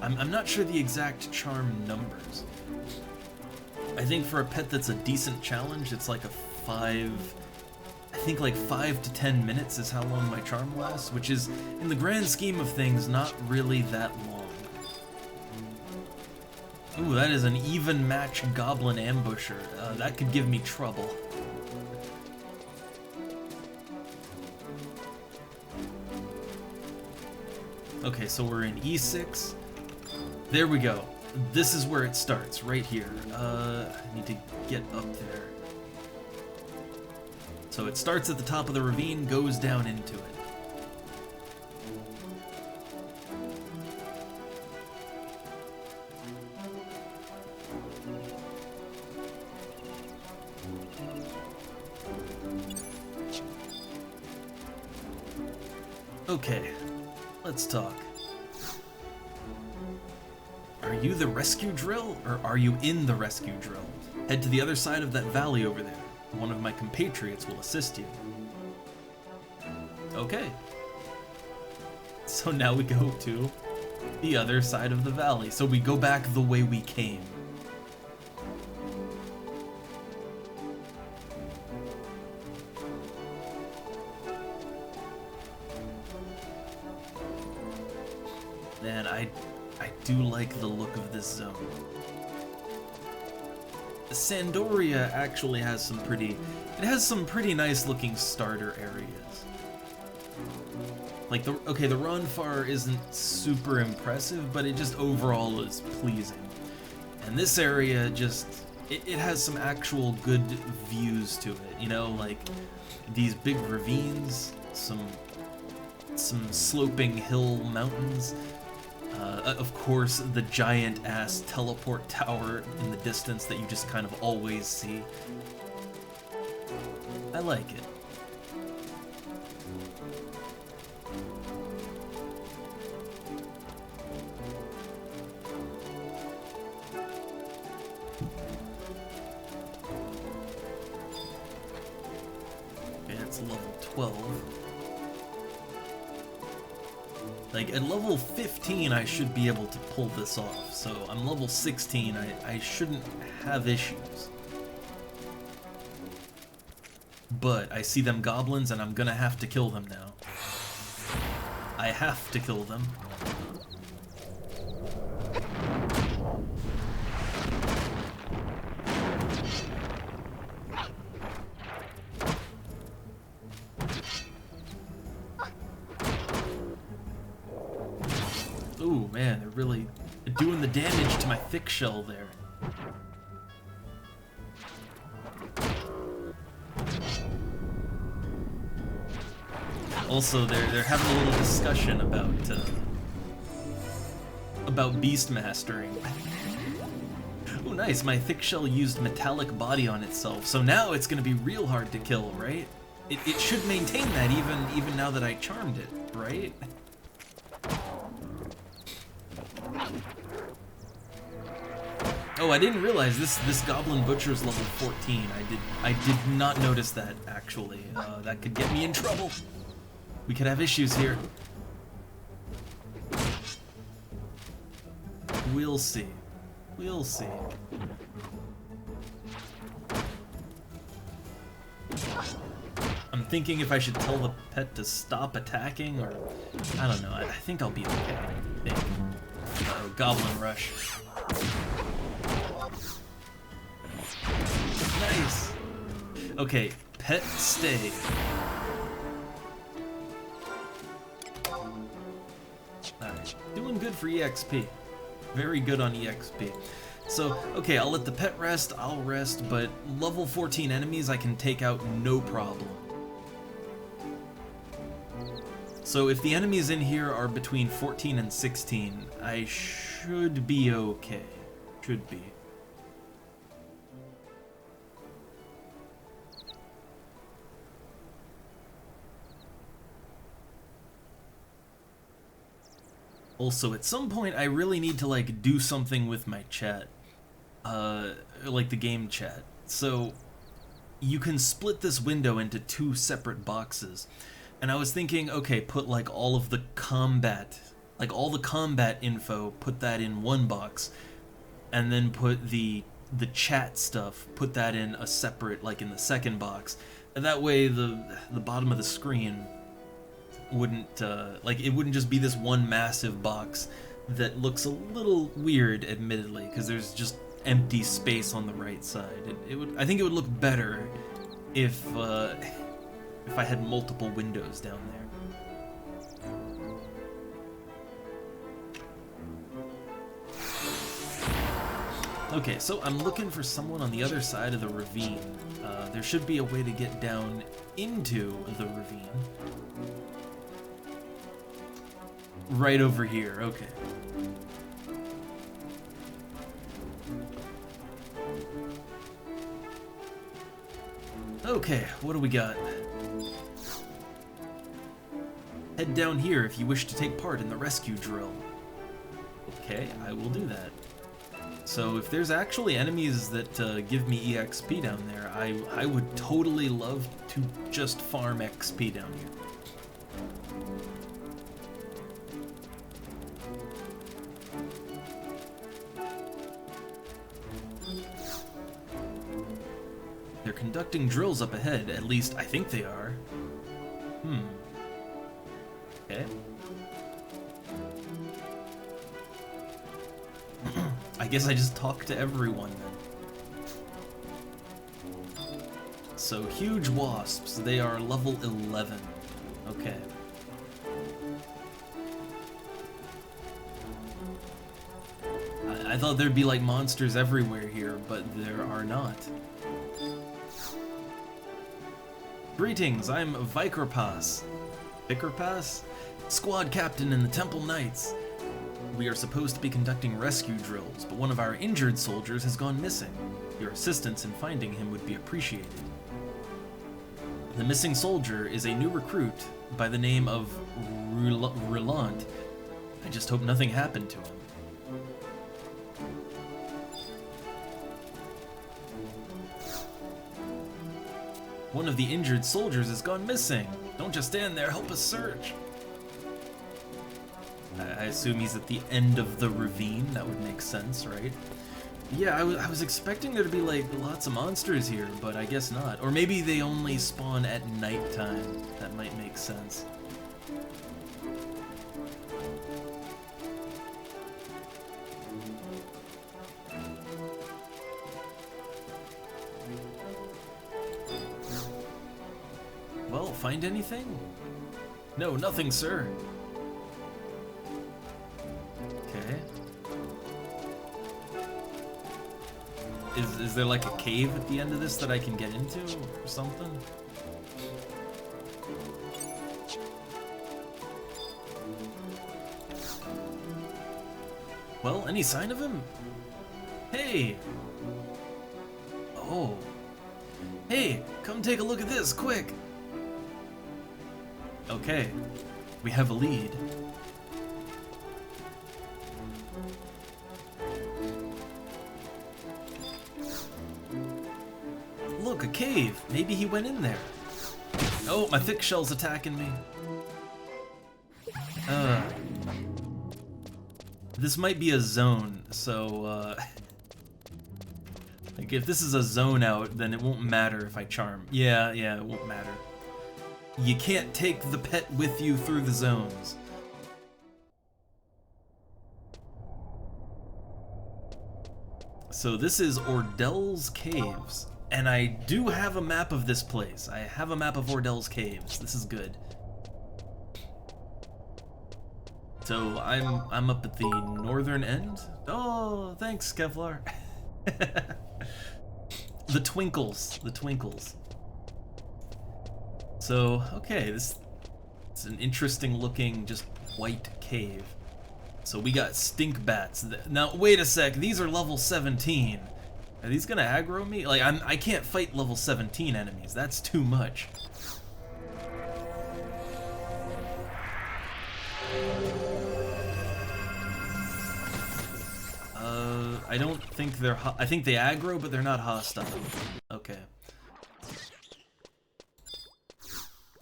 I'm not sure the exact charm numbers. I think for a pet that's a decent challenge, it's like a 5... I think like 5 to 10 minutes is how long my charm lasts, which is, in the grand scheme of things, not really that long. Ooh, that is an even match goblin ambusher. That could give me trouble. Okay, so we're in E6. There we go. This is where it starts, right here. I need to get up there. So it starts at the top of the ravine, goes down into it. Okay, let's talk. Are you the rescue drill, or are you in the rescue drill? Head to the other side of that valley over there. One of my compatriots will assist you. Okay. So now we go to the other side of the valley. So we go back the way we came. Man, I do like the look of this zone. Sandoria actually has some pretty nice looking starter areas. Like the Ronfar isn't super impressive, but it just overall is pleasing. And this area just, it has some actual good views to it, you know, like these big ravines, some sloping hill mountains. Of course, the giant-ass teleport tower in the distance that you just kind of always see. I like it. Okay, it's level 12. Like, at level 15, I should be able to pull this off, so I'm level 16, I shouldn't have issues. But I see them goblins, and I'm gonna have to kill them now. I have to kill them. Ooh, man, they're really doing the damage to my thick shell there. Also, they're having a little discussion about beast mastering. Oh, nice. My thick shell used metallic body on itself, so now it's gonna be real hard to kill, right? It should maintain that even now that I charmed it, right? Oh, I didn't realize this Goblin Butcher's level 14. I did not notice that, actually. That could get me in trouble. We could have issues here. We'll see. We'll see. I'm thinking if I should tell the pet to stop attacking, or I don't know. I think I'll be okay. I think. Oh, Goblin Rush. Nice. Okay, pet stay. Alright, doing good for EXP. Very good on EXP. So, okay, I'll let the pet rest, I'll rest, but level 14 enemies I can take out no problem. So if the enemies in here are between 14 and 16, I should be okay. Should be. Also, at some point, I really need to, like, do something with my chat. Like the game chat. So, you can split this window into 2 separate boxes. And I was thinking, okay, put, like, all of the combat, like, all the combat info, put that in one box. And then put the chat stuff, put that in a separate, like, in the second box. And that way, the bottom of the screen wouldn't like it wouldn't just be this one massive box that looks a little weird, admittedly, because there's just empty space on the right side. I think it would look better if I had multiple windows down there. Okay, so I'm looking for someone on the other side of the ravine. There should be a way to get down into the ravine. Right over here, okay. Okay, what do we got? Head down here if you wish to take part in the rescue drill. Okay, I will do that. So if there's actually enemies that give me EXP down there, I would totally love to just farm XP down here. They're conducting drills up ahead, at least I think they are. Okay. I guess I just talk to everyone then. So, huge wasps, they are level 11. Okay. I thought there'd be like monsters everywhere here, but there are not. Greetings, I'm Vikerpass. Vikerpass? Squad captain in the Temple Knights. We are supposed to be conducting rescue drills, but one of our injured soldiers has gone missing. Your assistance in finding him would be appreciated. The missing soldier is a new recruit by the name of Roulant. I just hope nothing happened to him. One of the injured soldiers has gone missing. Don't just stand there, help us search. I assume he's at the end of the ravine. That would make sense, right? Yeah, I was expecting there to be like lots of monsters here, but I guess not. Or maybe they only spawn at nighttime. That might make sense. Well, find anything? No, nothing, sir. Is there like a cave at the end of this that I can get into or something? Well, any sign of him? Hey! Oh. Hey, come take a look at this, quick! Okay, we have a lead. Look, a cave. Maybe he went in there. Oh, my thick shell's attacking me. This might be a zone, so, like, if this is a zone out, then it won't matter if I charm. Yeah, it won't matter. You can't take the pet with you through the zones. So this is Ordell's Caves, and I do have a map of this place. I have a map of Ordell's Caves. This is good. So I'm up at the northern end. Oh, thanks, Kevlar. The twinkles. So, okay, it's an interesting looking, just white cave. So we got stink bats. Now, wait a sec, these are level 17. Are these gonna aggro me? Like, I can't fight level 17 enemies, that's too much. I don't think they're I think they aggro, but they're not hostile. Okay.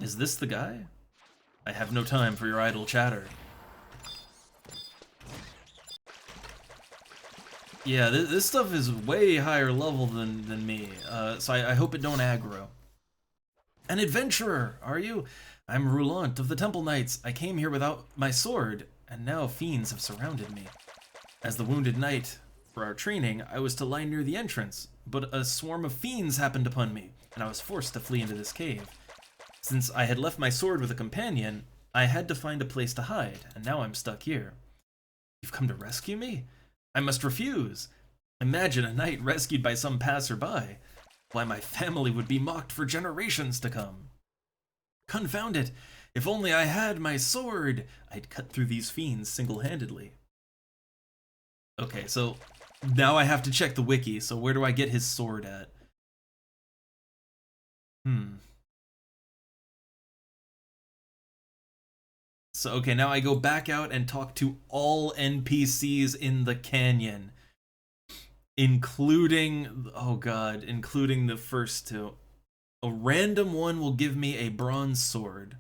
Is this the guy? I have no time for your idle chatter. Yeah, this stuff is way higher level than me, so I hope it don't aggro. An adventurer, are you? I'm Roulant of the Temple Knights. I came here without my sword, and now fiends have surrounded me. As the wounded knight, for our training, I was to lie near the entrance, but a swarm of fiends happened upon me, and I was forced to flee into this cave. Since I had left my sword with a companion, I had to find a place to hide, and now I'm stuck here. You've come to rescue me? I must refuse. Imagine a knight rescued by some passerby. Why, my family would be mocked for generations to come. Confound it! If only I had my sword, I'd cut through these fiends single-handedly. Okay, so now I have to check the wiki, so where do I get his sword at? So, okay, now I go back out and talk to all NPCs in the canyon. Including, oh god, including the first two. A random one will give me a bronze sword.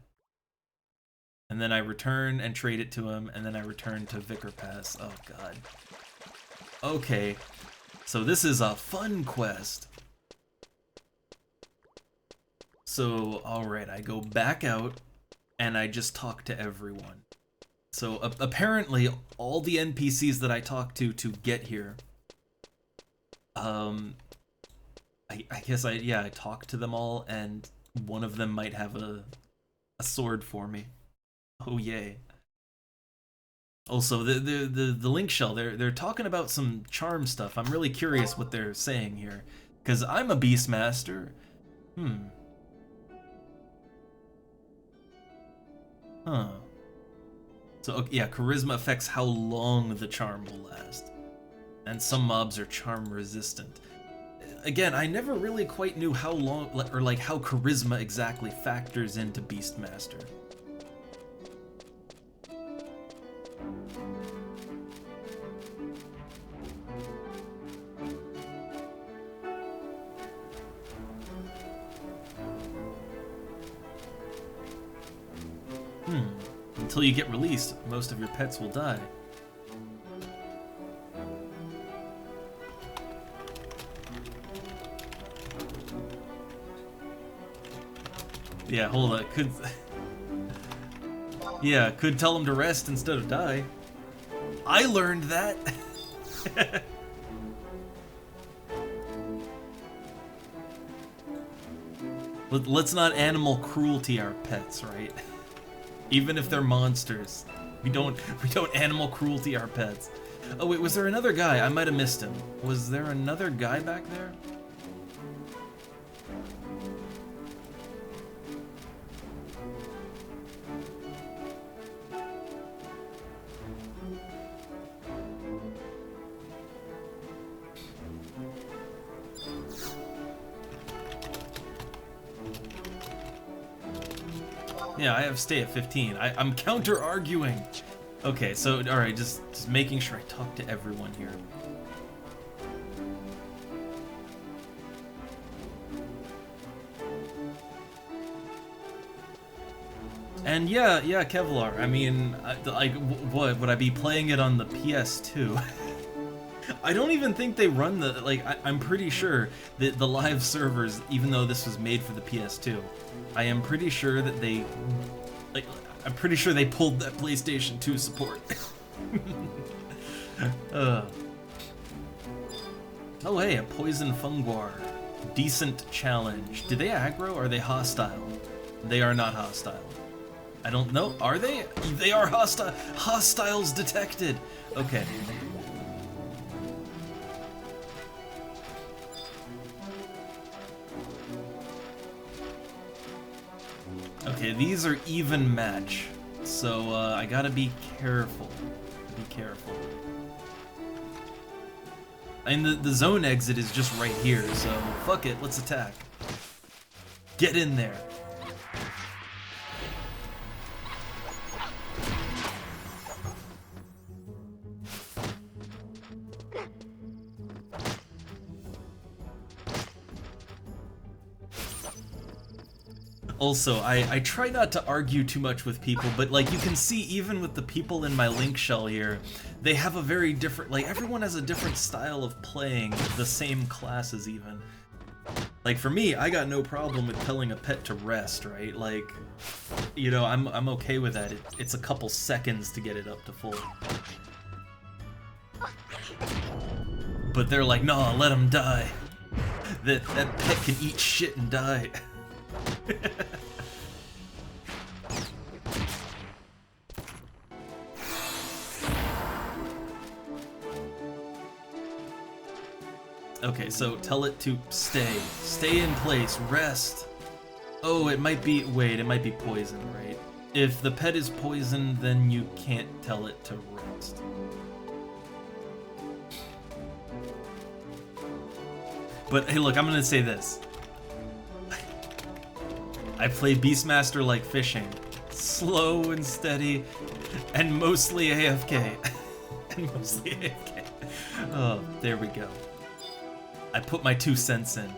And then I return and trade it to him, and then I return to Vicar Pass. Oh god. Okay, so this is a fun quest. So, alright, I go back out, and I just talk to everyone. So, apparently, all the NPCs that I talk to get here, I guess I talk to them all, and one of them might have a sword for me. Oh yay. Also, the link shell, they're talking about some charm stuff. I'm really curious what they're saying here, because I'm a Beastmaster. Huh. So, yeah, charisma affects how long the charm will last. And some mobs are charm resistant. Again, I never really quite knew how long, or like how charisma exactly factors into Beastmaster. Until you get released, most of your pets will die. Yeah, hold on. Could tell them to rest instead of die. I learned that. Let's not animal cruelty our pets, right? Even if they're monsters, we don't animal cruelty our pets. Oh wait, was there another guy? I might have missed him. Was there another guy back there? Yeah, I have stay at 15. I'm counter-arguing. Okay, so, alright, just making sure I talk to everyone here. And yeah, Kevlar, I mean, like, what, would I be playing it on the PS2? I don't even think they run the, like, I'm pretty sure that the live servers, even though this was made for the PS2, I am pretty sure that they, like, I'm pretty sure they pulled that PlayStation 2 support. Oh hey, a poison funguar. Decent challenge. Did they aggro or are they hostile? They are not hostile. I don't know. Are they? They are hostile. Hostiles detected. Okay. Okay, these are even match, so I gotta be careful. Be careful. And the zone exit is just right here, so fuck it, let's attack. Get in there. Also, I try not to argue too much with people, but like you can see even with the people in my link shell here, they have a very different, like everyone has a different style of playing the same classes even. Like for me, I got no problem with telling a pet to rest, right? Like, you know, I'm okay with that. It's a couple seconds to get it up to full. But they're like, nah, let him die. That pet can eat shit and die. Okay, so tell it to stay. Stay in place. Rest. Oh, it might be... Wait, it might be poison, right? If the pet is poisoned, then you can't tell it to rest. But hey, look, I'm gonna say this. I play Beastmaster like fishing. Slow and steady, and mostly AFK. And mostly AFK. Oh, there we go. I put my 2 cents in.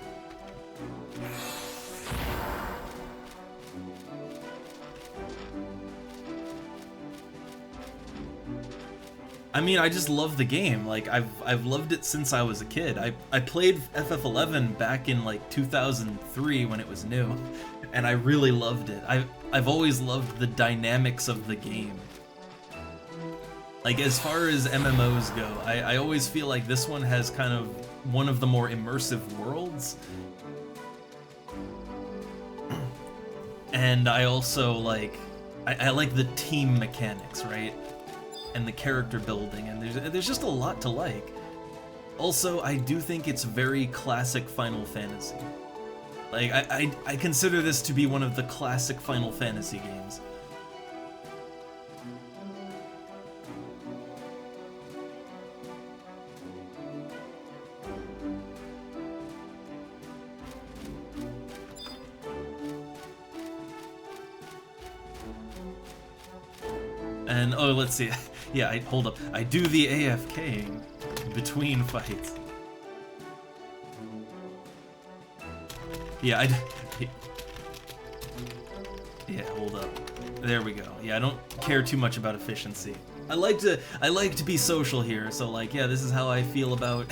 I mean, I just love the game. Like, I've loved it since I was a kid. I played FF11 back in like 2003 when it was new, and I really loved it. I've always loved the dynamics of the game. Like, as far as MMOs go, I always feel like this one has kind of one of the more immersive worlds. And I also like, I like the team mechanics, right? And the character building, and there's just a lot to like. Also, I do think it's very classic Final Fantasy. Like, I consider this to be one of the classic Final Fantasy games. And, oh, let's see. Yeah, hold up. I do the AFKing between fights. Yeah, yeah, hold up. There we go. Yeah, I don't care too much about efficiency. I like to be social here, so like, yeah, this is how I feel about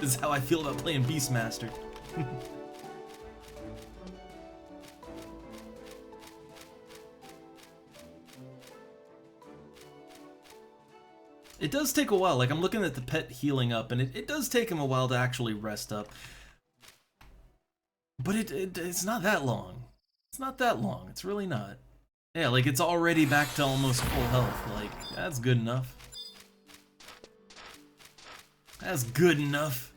this is how I feel about playing Beastmaster. It does take a while. Like, I'm looking at the pet healing up, and it does take him a while to actually rest up. But it's not that long. It's not that long. It's really not. Yeah, like, it's already back to almost full health. Like, that's good enough. That's good enough.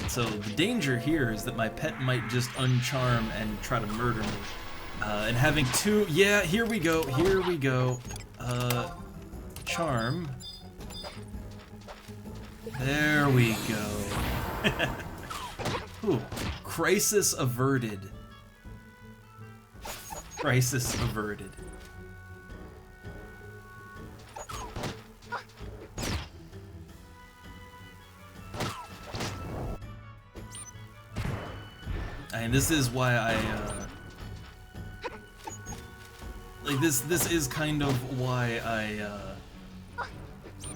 So the danger here is that my pet might just uncharm and try to murder me. And having two, yeah, here we go, charm. There we go. Ooh, crisis averted. Crisis averted. And this is why I, like, this is kind of why I,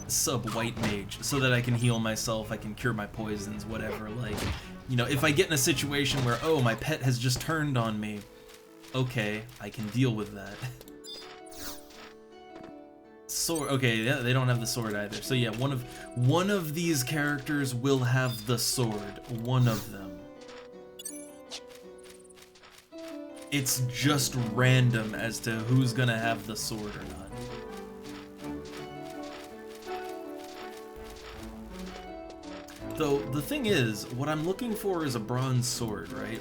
sub White Mage, so that I can heal myself, I can cure my poisons, whatever. Like, you know, if I get in a situation where, oh, my pet has just turned on me, okay, I can deal with that. Sword, okay, yeah, they don't have the sword either. So yeah, one of these characters will have the sword, one of them. It's just random as to who's gonna have the sword or not. Though, the thing is, what I'm looking for is a bronze sword, right?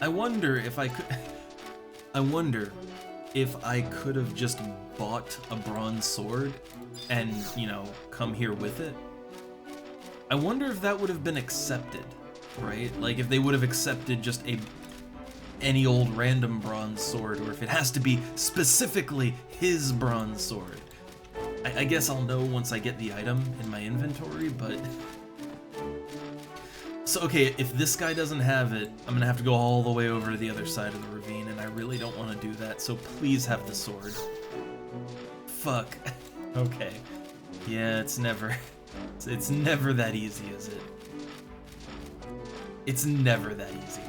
I wonder if I could... I wonder if I could have just bought a bronze sword and, you know, come here with it. I wonder if that would have been accepted, right? Like, if they would have accepted just any old random bronze sword, or if it has to be specifically his bronze sword. I guess I'll know once I get the item in my inventory, but... So, okay, if this guy doesn't have it, I'm gonna have to go all the way over to the other side of the ravine, and I really don't want to do that, so please have the sword. Fuck. Okay. Yeah, it's never that easy, is it? It's never that easy.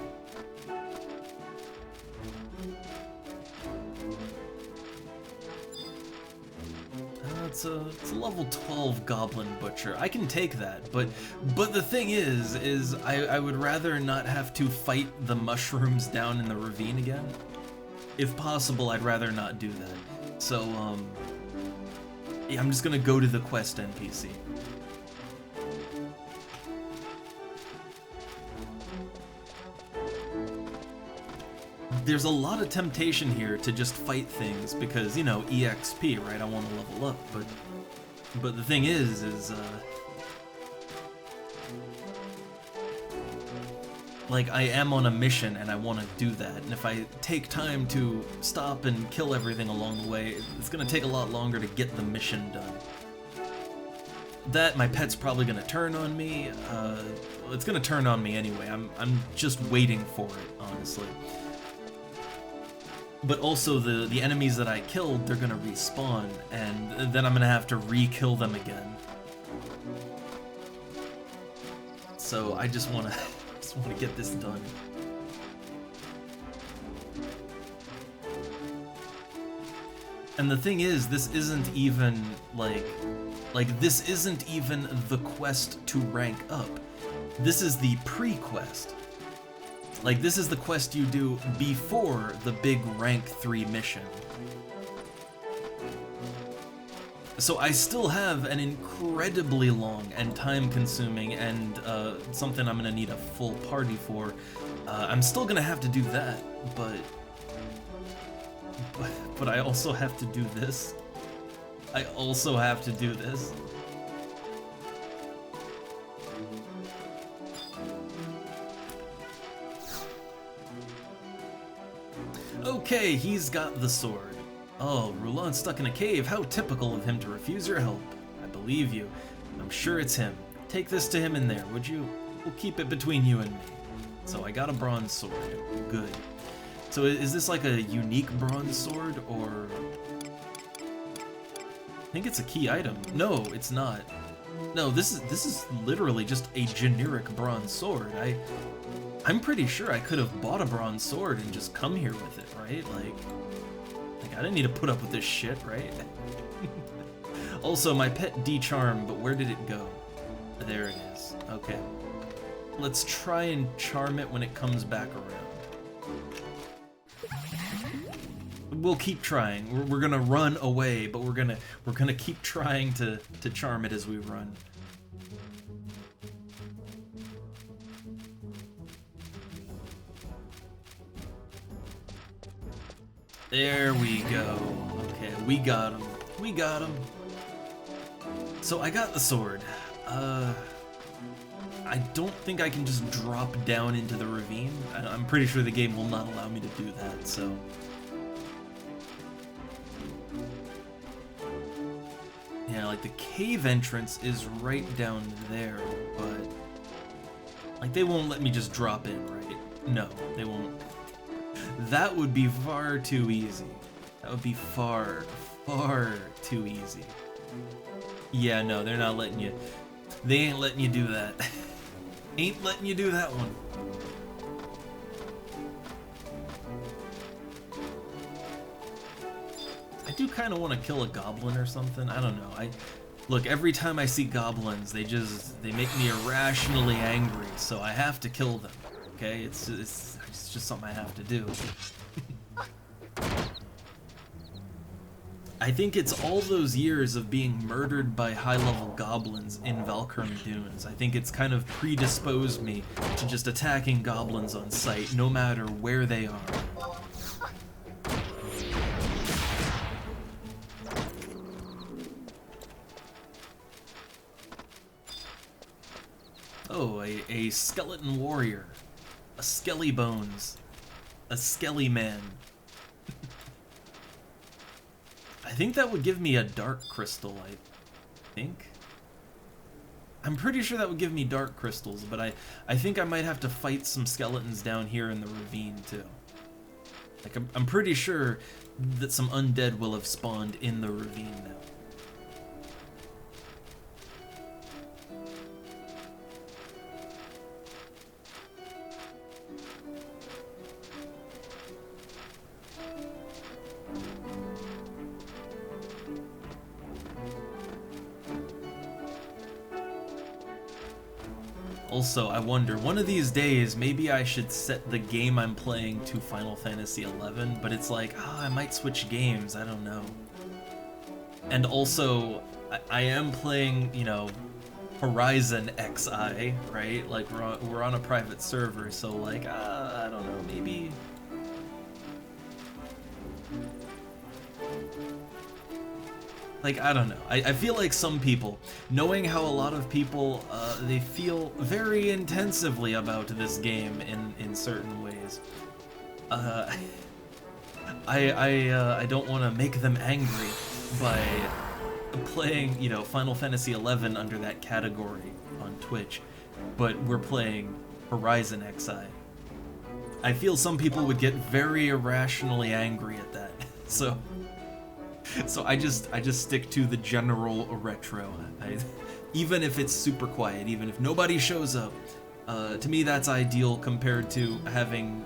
It's a level 12 Goblin Butcher. I can take that, but the thing is I would rather not have to fight the mushrooms down in the ravine again. If possible, I'd rather not do that. So, yeah, I'm just gonna go to the quest NPC. There's a lot of temptation here to just fight things because, you know, EXP, right? I want to level up, but the thing is like, I am on a mission and I want to do that, and if I take time to stop and kill everything along the way, it's gonna take a lot longer to get the mission done. That, my pet's probably gonna turn on me, it's gonna turn on me anyway. I'm just waiting for it, honestly. But also, the enemies that I killed, they're gonna respawn, and then I'm gonna have to re-kill them again. So I just wanna get this done. And the thing is, this isn't even like this isn't even the quest to rank up. This is the pre-quest. Like, this is the quest you do before the big rank 3 mission. So I still have an incredibly long and time-consuming and something I'm gonna need a full party for. I'm still gonna have to do that, but I also have to do this. I also have to do this. Okay, he's got the sword. Oh, Roulan's stuck in a cave. How typical of him to refuse your help. I believe you. I'm sure it's him. Take this to him in there, would you? We'll keep it between you and me. So I got a bronze sword. Good. So is this like a unique bronze sword, or... I think it's a key item. No, it's not. No, this is literally just a generic bronze sword. I'm pretty sure I could have bought a bronze sword and just come here with it, right? Like I didn't need to put up with this shit, right? Also, my pet D-Charm, but where did it go? There it is. Okay. Let's try and charm it when it comes back around. We'll keep trying. We're gonna run away, but we're gonna keep trying to charm it as we run. There we go. Okay, we got him. We got him. So I got the sword. I don't think I can just drop down into the ravine. I'm pretty sure the game will not allow me to do that, so... Yeah, like the cave entrance is right down there, but... Like, they won't let me just drop in, right? No, they won't. That would be far too easy. That would be far, far too easy. Yeah, no, they're not letting you... They ain't letting you do that. Ain't letting you do that one. I do kind of want to kill a goblin or something. I don't know. Look, every time I see goblins, they make me irrationally angry, so I have to kill them. Okay, it's just something I have to do. I think it's all those years of being murdered by high-level goblins in Valkyrie Dunes. I think it's kind of predisposed me to just attacking goblins on sight, no matter where they are. Oh, a skeleton warrior. A skelly bones. A skelly man. I think that would give me a dark crystal, I think. I'm pretty sure that would give me dark crystals, but I think I might have to fight some skeletons down here in the ravine, too. Like, I'm pretty sure that some undead will have spawned in the ravine now. Also, I wonder, one of these days, maybe I should set the game I'm playing to Final Fantasy XI, but it's like, I might switch games, I don't know. And also, I am playing, you know, HorizonXI, right? Like, we're on a private server, so like, I don't know, maybe... Like, I don't know. I feel like some people, knowing how a lot of people, they feel very intensively about this game in certain ways. I don't want to make them angry by playing, you know, Final Fantasy XI under that category on Twitch, but we're playing HorizonXI. I feel some people would get very irrationally angry at that, so I just stick to the general retro. Even if it's super quiet, even if nobody shows up, to me that's ideal compared to having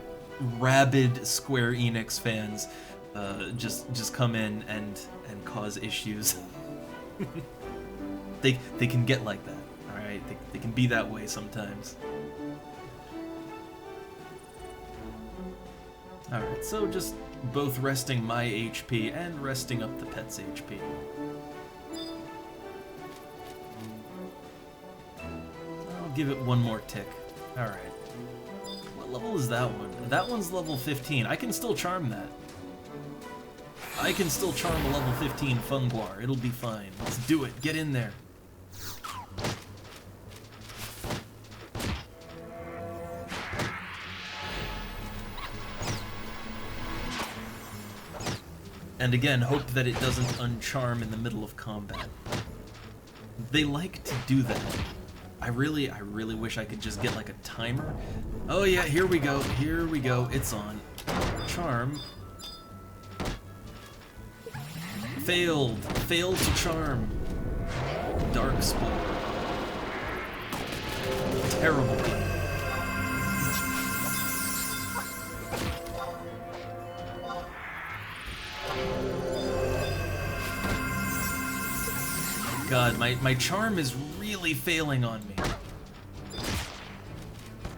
rabid Square Enix fans just come in and cause issues. They can get like that, all right? They can be that way sometimes. All right, so just both resting my HP and resting up the pet's HP. I'll give it one more tick. Alright. What level is that one? That one's level 15. I can still charm that. I can still charm a level 15 Funguar. It'll be fine. Let's do it. Get in there. And again, hope that it doesn't uncharm in the middle of combat. They like to do that. I really wish I could just get like a timer. Oh yeah, here we go, it's on. Charm. Failed to charm. Dark Spore. Terrible. god, my charm is really failing on me.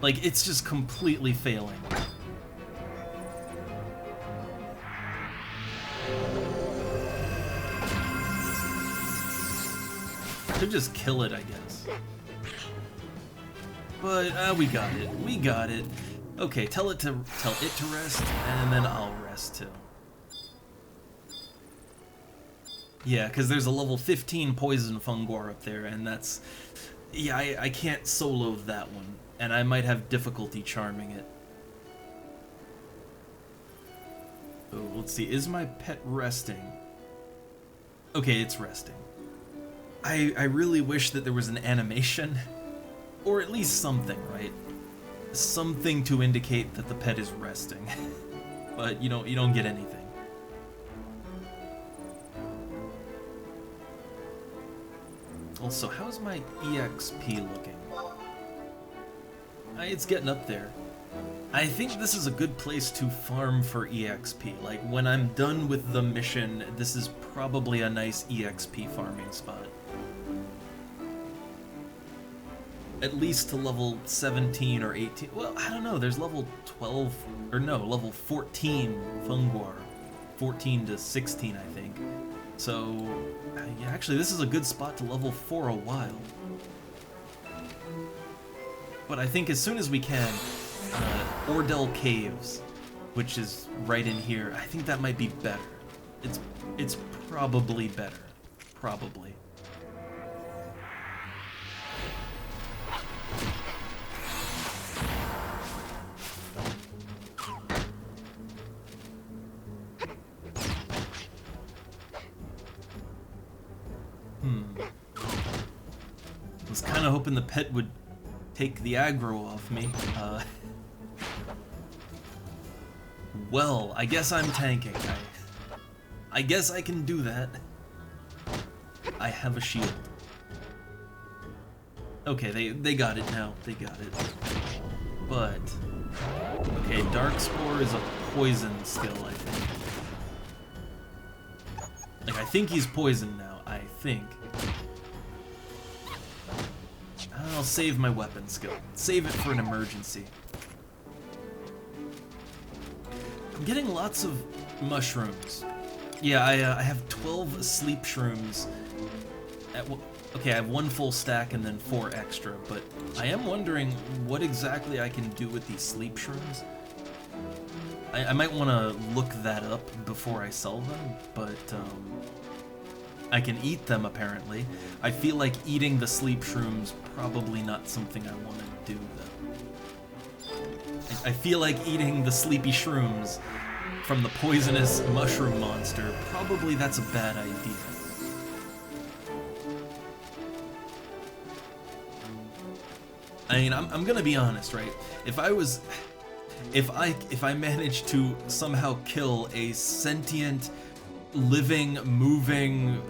Like, it's just completely failing. Could just kill it, I guess. But, we got it. We got it. Okay, tell it to rest, and then I'll rest too. Yeah, because there's a level 15 poison funguar up there, and that's... Yeah, I can't solo that one, and I might have difficulty charming it. Oh, let's see, is my pet resting? Okay, it's resting. I really wish that there was an animation, or at least something, right? Something to indicate that the pet is resting. But you don't get anything. Also, how's my EXP looking? It's getting up there. I think this is a good place to farm for EXP. Like, when I'm done with the mission, this is probably a nice EXP farming spot. At least to level 17 or 18. Well, I don't know, there's level 12, or no, level 14 funguar. 14 to 16, I think. So, yeah, actually, this is a good spot to level 4 a while. But I think as soon as we can, Ordell Caves, which is right in here, I think that might be better. It's probably better. Probably. I was kind of hoping the pet would take the aggro off me. Well, I guess I'm tanking. I guess I can do that. I have a shield. Okay, they got it now. They got it. But... okay, Darkspore is a poison skill, I think. Like, I think he's poisoned now. I think. I'll save my weapon skill. Save it for an emergency. I'm getting lots of mushrooms. Yeah, I have 12 sleep shrooms. Okay, I have 1 full stack and then 4 extra, but I am wondering what exactly I can do with these sleep shrooms. I might want to look that up before I sell them, but I can eat them apparently. I feel like eating the sleep shrooms probably not something I want to do though. I feel like eating the sleepy shrooms from the poisonous mushroom monster, probably that's a bad idea. I mean, I'm gonna be honest, right? If I managed to somehow kill a sentient, living, moving,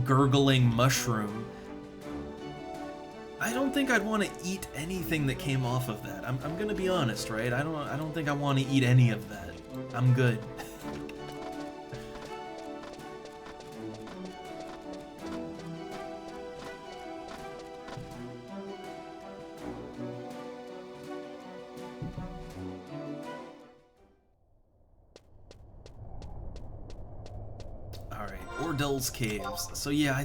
gurgling mushroom, I don't think I'd want to eat anything that came off of that. I'm gonna be honest, right? I don't think I want to eat any of that. I'm good. Alright, Ordell's Caves. So yeah,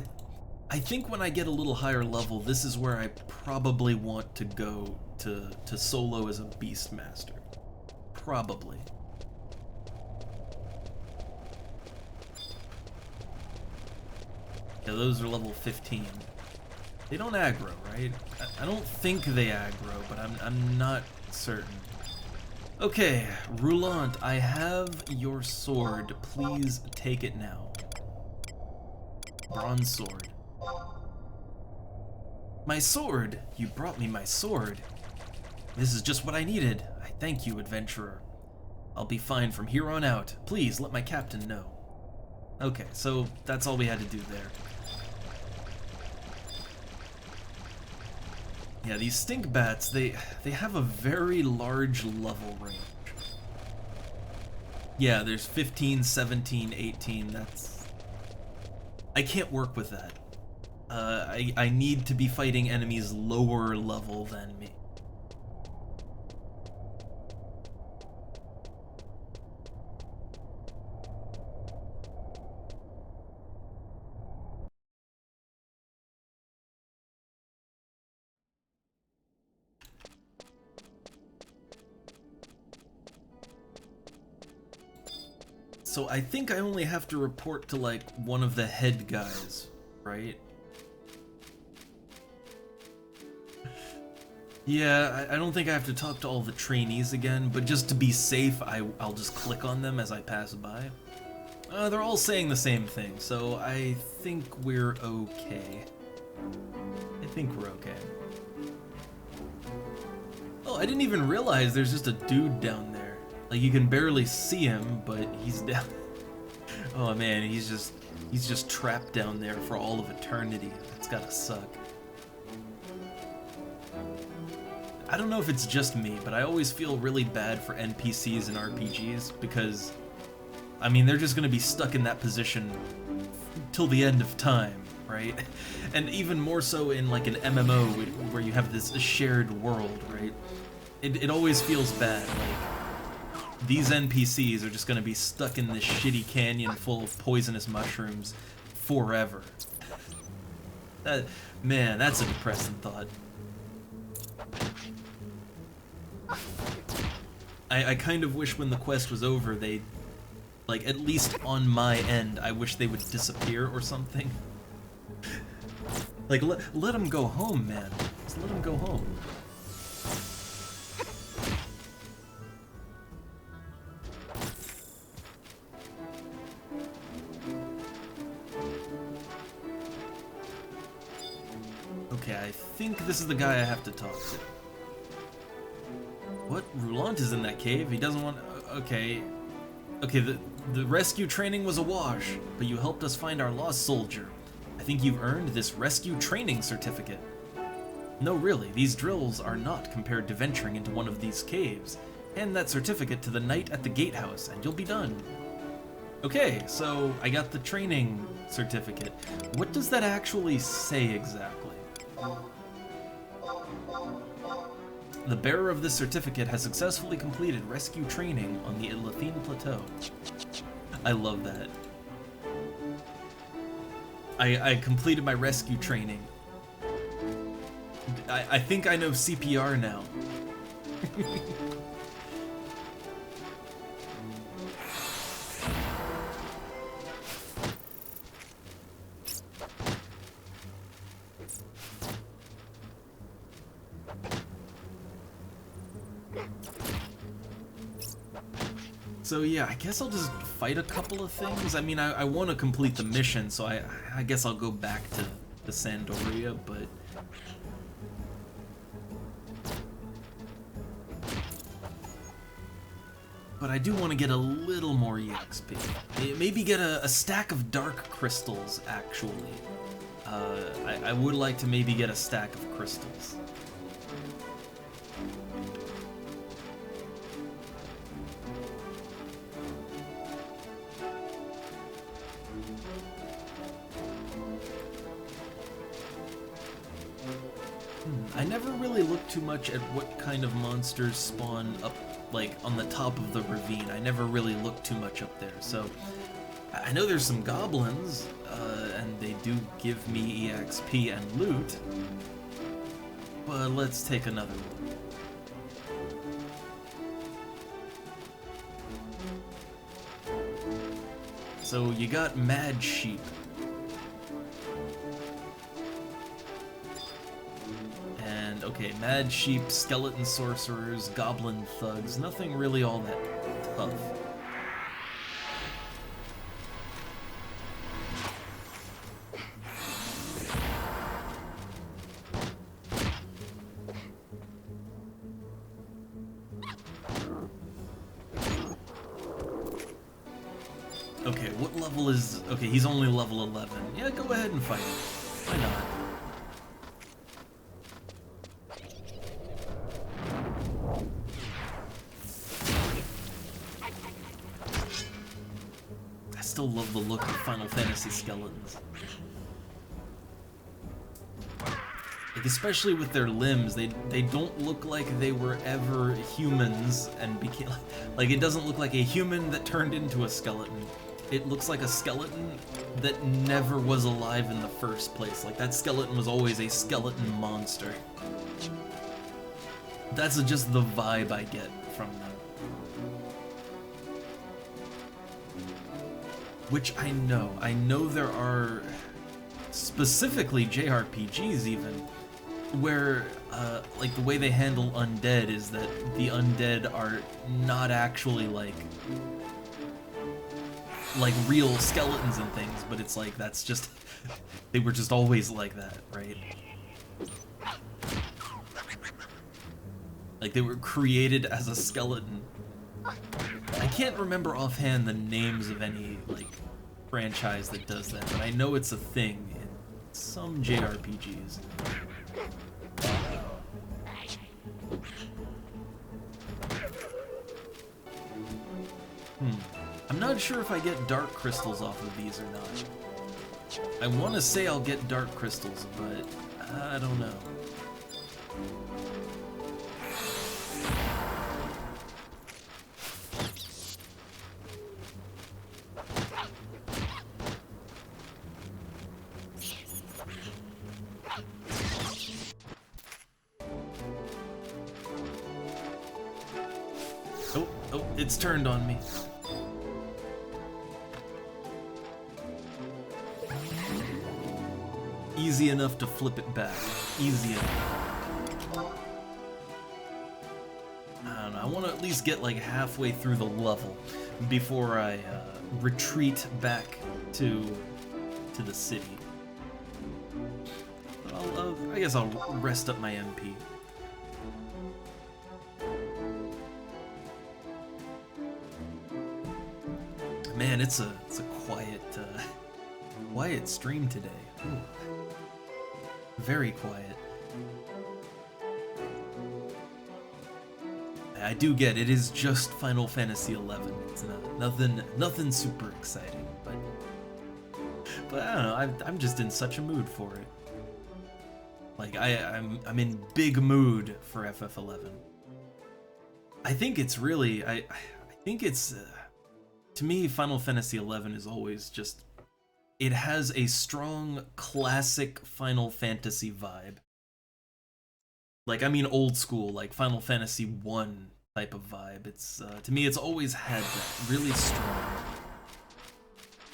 I think when I get a little higher level, this is where I probably want to go to solo as a Beastmaster. Probably. Yeah, those are level 15. They don't aggro, right? I don't think they aggro, but I'm not certain. Okay, Roulant, I have your sword. Please take it now. Bronze sword. My sword! You brought me my sword. This is just what I needed. I thank you, adventurer. I'll be fine from here on out. Please let my captain know. Okay, so that's all we had to do there. Yeah, these stink bats, they have a very large level range. Yeah, there's 15, 17, 18, that's... I can't work with that. I need to be fighting enemies lower level than me. So I think I only have to report to, like, one of the head guys, right? Yeah, I don't think I have to talk to all the trainees again, but just to be safe, I'll just click on them as I pass by. They're all saying the same thing, so I think we're okay. I think we're okay. Oh, I didn't even realize there's just a dude down there. Like, you can barely see him, but he's down. Oh man, he's just trapped down there for all of eternity. It's gotta suck. I don't know if it's just me, but I always feel really bad for NPCs in RPGs because, I mean, they're just gonna be stuck in that position till the end of time, right? And even more so in like an MMO where you have this shared world, right? It always feels bad, like, these NPCs are just gonna be stuck in this shitty canyon full of poisonous mushrooms forever. Man, that's a depressing thought. I kind of wish when the quest was over, they, like, at least on my end, I wish they would disappear or something. Like, let them go home, man. Just let them go home. Okay, I think this is the guy I have to talk to. What? Roulant is in that cave? He doesn't want... Okay. Okay, the rescue training was a wash, but you helped us find our lost soldier. I think you've earned this rescue training certificate. No, really, these drills are not compared to venturing into one of these caves. Hand that certificate to the knight at the gatehouse, and you'll be done. Okay, so I got the training certificate. What does that actually say exactly? The bearer of this certificate has successfully completed rescue training on the Elathine Plateau. I love that. I completed my rescue training. I think I know CPR now. So yeah, I guess I'll just fight a couple of things. I mean, I want to complete the mission, so I guess I'll go back to the Sandoria, but... But I do want to get a little more EXP. Maybe get a stack of dark crystals, actually. I would like to maybe get a stack of crystals. I never really looked too much at what kind of monsters spawn up, like, on the top of the ravine. I never really looked too much up there, so... I know there's some goblins, and they do give me EXP and loot, but let's take another look. So you got Mad Sheep. And, okay, Mad Sheep, Skeleton Sorcerers, Goblin Thugs, nothing really all that tough. Okay, what level is... Okay, he's only level 11. Yeah, go ahead and fight him. Why not? still love the look of Final Fantasy skeletons. Like, especially with their limbs, they don't look like they were ever humans and became... Like, it doesn't look like a human that turned into a skeleton. It looks like a skeleton that never was alive in the first place. Like, that skeleton was always a skeleton monster. That's just the vibe I get from them. Which I know there are specifically JRPGs even, where like the way they handle undead is that the undead are not actually like real skeletons and things, but it's like that's just they were just always like that, right? Like they were created as a skeleton. I can't remember offhand the names of any like franchise that does that, but I know it's a thing in some JRPGs. I'm not sure if I get dark crystals off of these or not. I want to say I'll get dark crystals, but I don't know. Oh, it's turned on me. Easy enough to flip it back. Easy enough. I don't know, I want to at least get like halfway through the level before I retreat back to the city. But I guess I'll rest up my MP. Man, it's a quiet stream today. Ooh. Very quiet. I do get it is just Final Fantasy XI. It's nothing super exciting, but I don't know. I'm just in such a mood for it. Like I'm in big mood for FF11. I think it's really I think it's to me Final Fantasy XI is always just. It has a strong, classic Final Fantasy vibe. Like, I mean old school, like Final Fantasy 1 type of vibe. It's, to me, it's always had that, really strong.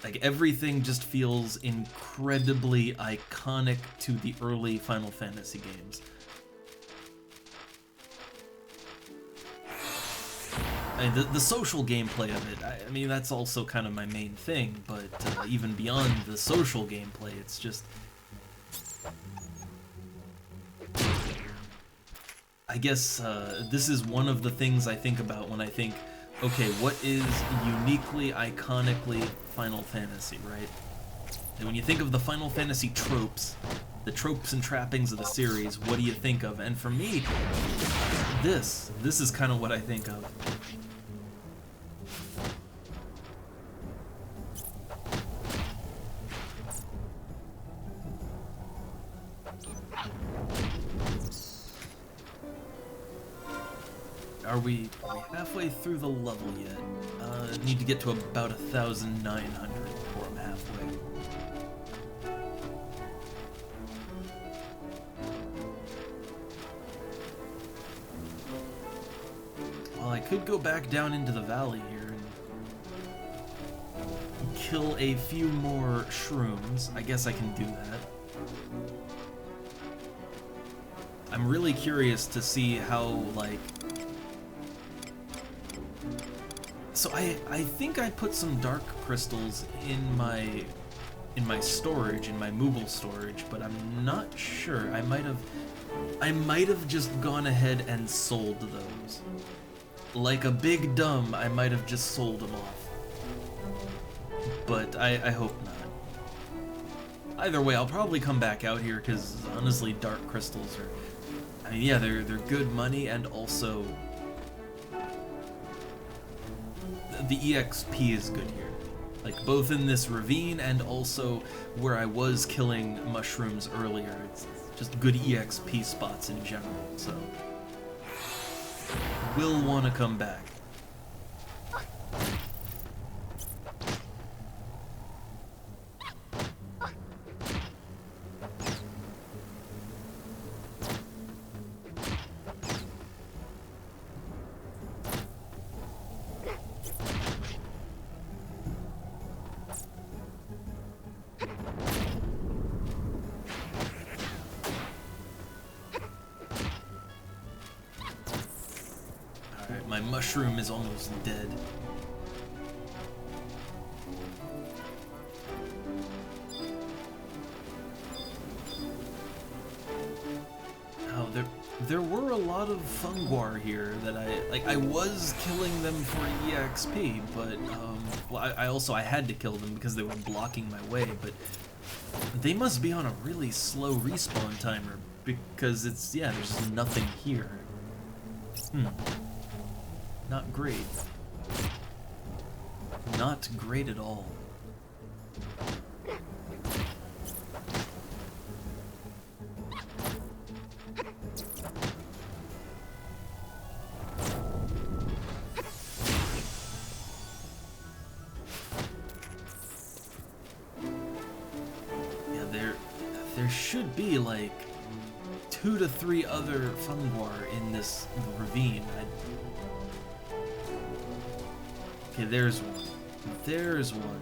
Like, everything just feels incredibly iconic to the early Final Fantasy games. I mean, the social gameplay of it, I mean, that's also kind of my main thing, but even beyond the social gameplay, it's just... I guess this is one of the things I think about when I think, okay, what is uniquely, iconically Final Fantasy, right? And when you think of the Final Fantasy tropes, the tropes and trappings of the series, what do you think of? And for me, this is kind of what I think of. Are we halfway through the level yet? Need to get to about 1,900 before I'm halfway. Well, I could go back down into the valley here and kill a few more shrooms. I guess I can do that. I'm really curious to see how, like... So I think I put some dark crystals in my storage, in my Moogle storage, but I'm not sure. I might have just gone ahead and sold those. Like a big dumb, I might have just sold them off. But I hope not. Either way, I'll probably come back out here because honestly, dark crystals are, I mean, yeah, they're good money, and also the EXP is good here. Like, both in this ravine and also where I was killing mushrooms earlier. It's just good EXP spots in general, so... Will want to come back. My mushroom is almost dead. Oh, there were a lot of funguar here that I was killing them for EXP, but well, I had to kill them because they were blocking my way, but they must be on a really slow respawn timer because there's just nothing here. Not great. Not great at all. Yeah, there should be like 2 to 3 other funguar in this ravine. Okay, there's one. There's one.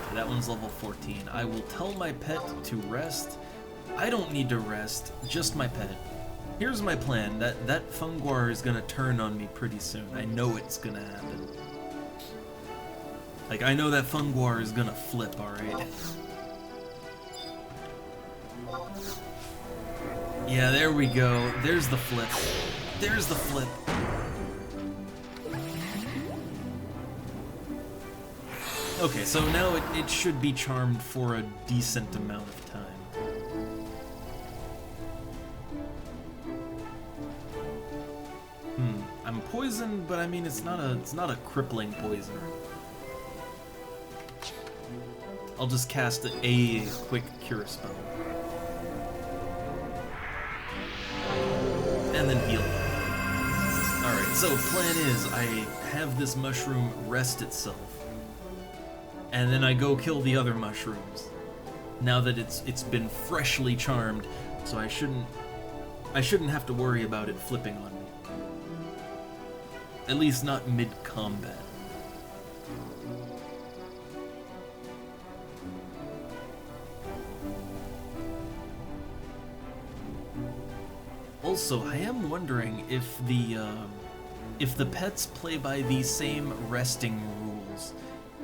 Okay, that one's level 14. I will tell my pet to rest. I don't need to rest, just my pet. Here's my plan. That funguar is gonna turn on me pretty soon. I know it's gonna happen. Like, I know that funguar is gonna flip, alright? Yeah, there we go. There's the flip. There's the flip. Okay, so now it should be charmed for a decent amount of time. I'm poisoned, but I mean it's not a crippling poison. I'll just cast a quick cure spell. And then heal. Alright, so plan is I have this mushroom rest itself. And then I go kill the other mushrooms. Now that it's been freshly charmed, so I shouldn't have to worry about it flipping on me. At least not mid-combat. Also, I am wondering if the pets play by the same resting rules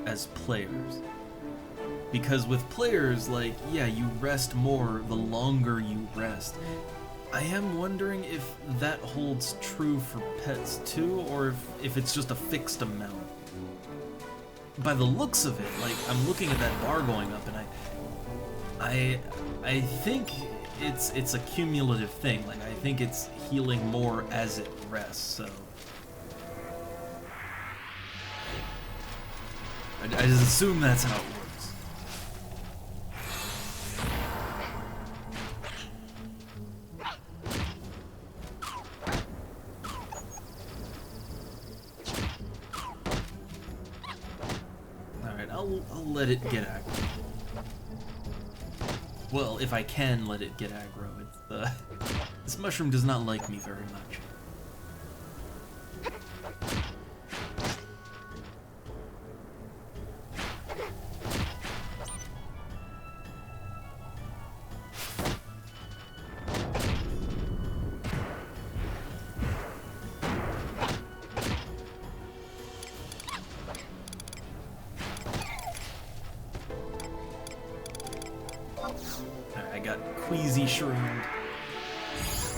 as players. Because with players, like, yeah, you rest more the longer you rest. I am wondering if that holds true for pets too, or if it's just a fixed amount. By the looks of it, like, I'm looking at that bar going up, and I think it's a cumulative thing. Like, I think it's healing more as it rests, so... I just assume that's how it works. Alright, I'll let it get aggro. Well, if I can let it get aggro. This mushroom does not like me very much. I got queasy shroomed.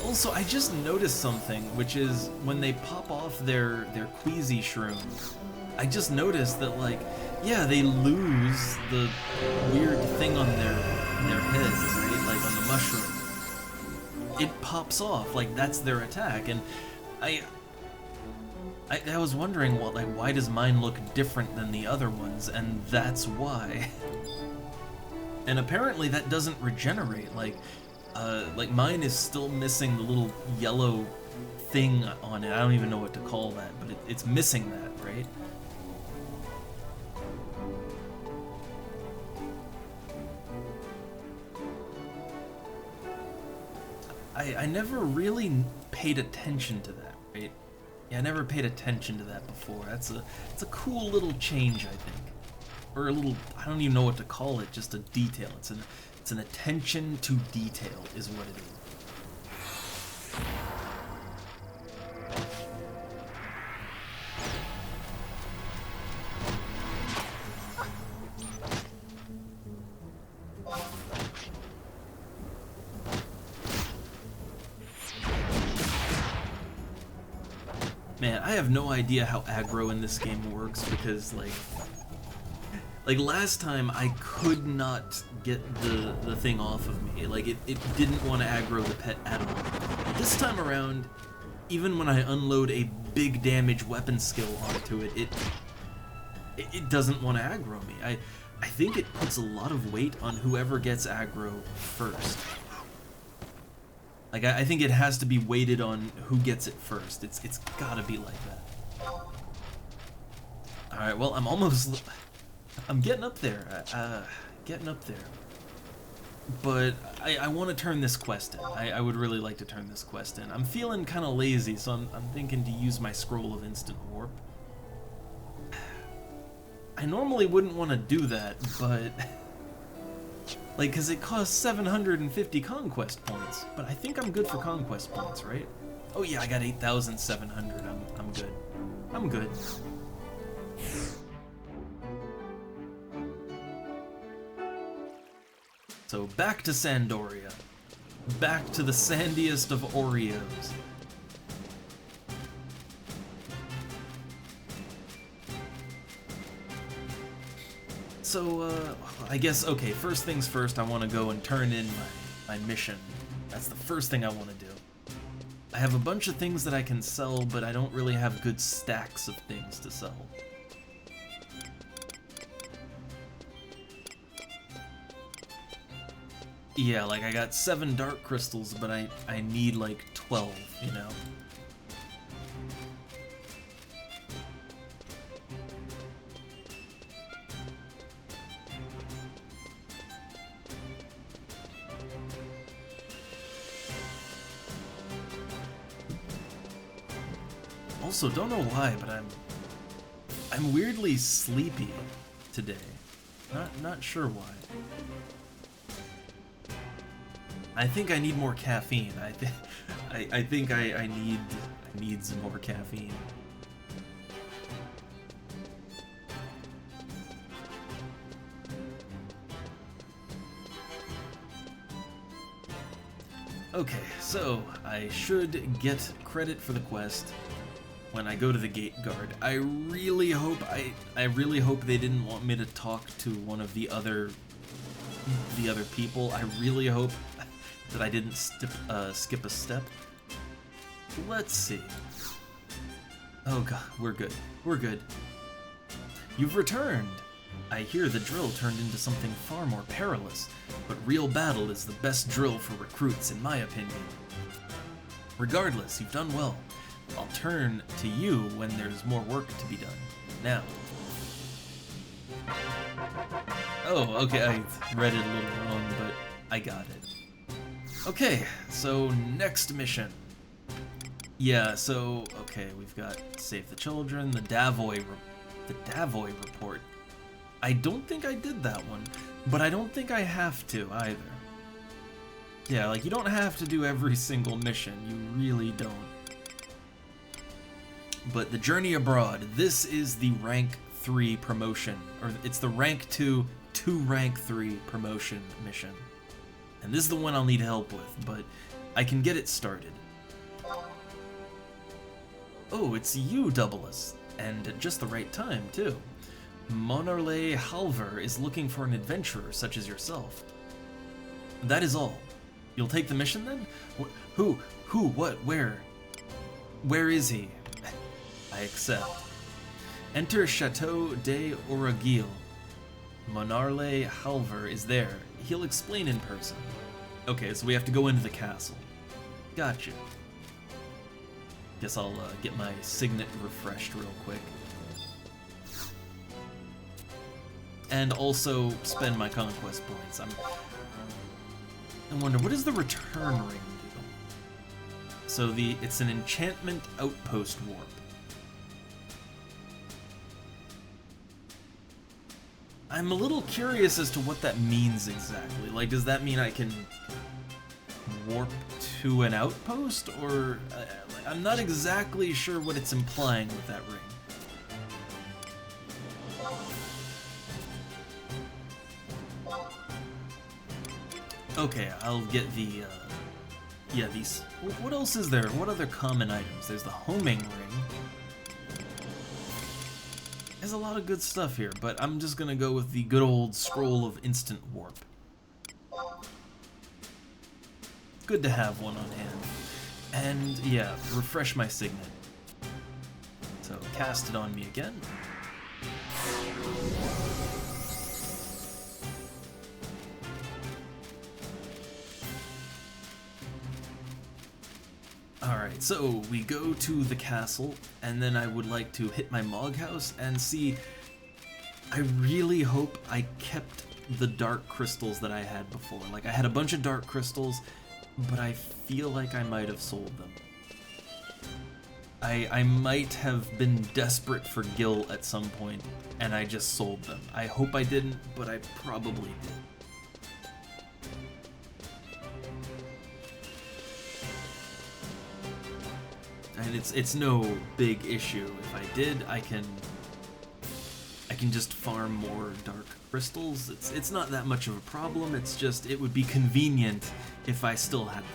Also, I just noticed something, which is when they pop off their queasy shrooms, I just noticed that, like, yeah, they lose the weird thing on their head, right? Like on the mushroom. It pops off, like that's their attack, and I was wondering, well, like, why does mine look different than the other ones, and that's why. And apparently that doesn't regenerate, like mine is still missing the little yellow thing on it. I don't even know what to call that, but it's missing that, right? I never really paid attention to that, right? Yeah, I never paid attention to that before. It's a cool little change, I think. Or a little, I don't even know what to call it, just a detail. It's an attention to detail is what it is. Man, I have no idea how aggro in this game works because, like last time I could not get the thing off of me. Like, it didn't want to aggro the pet at all. This time around, even when I unload a big damage weapon skill onto it, it doesn't want to aggro me. I think it puts a lot of weight on whoever gets aggro first. Like, I think it has to be weighted on who gets it first. It's gotta be like that. Alright, well, I'm getting up there. Getting up there. But I want to turn this quest in. I would really like to turn this quest in. I'm feeling kind of lazy, so I'm thinking to use my scroll of instant warp. I normally wouldn't want to do that, but... like, because it costs 750 conquest points, but I think I'm good for conquest points, right? Oh yeah, I got 8,700. I'm good. I'm good. So back to Sandoria. Back to the sandiest of Oreos. So, I guess, okay, first things first, I want to go and turn in my mission. That's the first thing I want to do. I have a bunch of things that I can sell, but I don't really have good stacks of things to sell. Yeah, like, I got 7 dark crystals, but I need, like, 12, you know? Also, don't know why, but I'm weirdly sleepy today. Not sure why. I think I need more caffeine. I think I need some more caffeine. Okay, so I should get credit for the quest when I go to the gate guard. I really hope they didn't want me to talk to one of the other people. I really hope that I didn't skip a step. Let's see. Oh god, we're good. We're good. You've returned! I hear the drill turned into something far more perilous, but real battle is the best drill for recruits, in my opinion. Regardless, you've done well. I'll turn to you when there's more work to be done. Now. Oh, okay, I read it a little wrong, but I got it. Okay, so next mission. Yeah, so, okay, we've got Save the Children, the Davoy report. I don't think I did that one, but I don't think I have to either. Yeah, like, you don't have to do every single mission, you really don't. But the Journey Abroad, this is the rank 3 promotion, or it's the rank 2 to rank 3 promotion mission. And this is the one I'll need help with, but I can get it started. Oh, it's you, Doublus, and at just the right time, too. Monarle Halver is looking for an adventurer such as yourself. That is all. You'll take the mission, then? Who, what, where? Where is he? I accept. Enter Chateau de Oragil. Monarle Halver is there. He'll explain in person. Okay, so we have to go into the castle. Gotcha. Guess I'll get my signet refreshed real quick. And also spend my conquest points. I wonder, what does the return ring do? So it's an enchantment outpost warp. I'm a little curious as to what that means exactly. Like, does that mean I can warp to an outpost? Or I'm not exactly sure what it's implying with that ring. Okay, I'll get the, yeah, these, what else is there? What other common items? There's the homing ring. There's a lot of good stuff here, but I'm just gonna go with the good old Scroll of Instant Warp. Good to have one on hand. And, yeah, refresh my signet. So, cast it on me again. Alright, so we go to the castle, and then I would like to hit my Mog House and see... I really hope I kept the dark crystals that I had before. Like, I had a bunch of dark crystals, but I feel like I might have sold them. I might have been desperate for Gil at some point, and I just sold them. I hope I didn't, but I probably did. And it's no big issue. If I did, I can just farm more dark crystals. It's not that much of a problem. It's just it would be convenient if I still had them.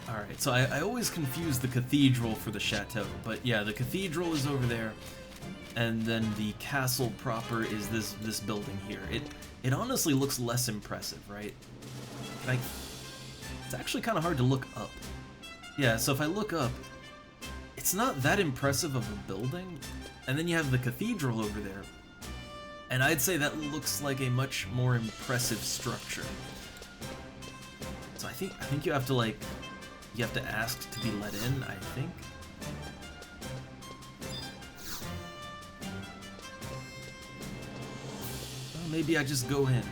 Alright, so I always confuse the cathedral for the chateau, but yeah, the cathedral is over there, and then the castle proper is this building here. It honestly looks less impressive, right? Like, it's actually kind of hard to look up. Yeah, so if I look up, it's not that impressive of a building, and then you have the cathedral over there, and I'd say that looks like a much more impressive structure. So I think you have to, like, you have to ask to be let in, I think. Well, maybe I just go in.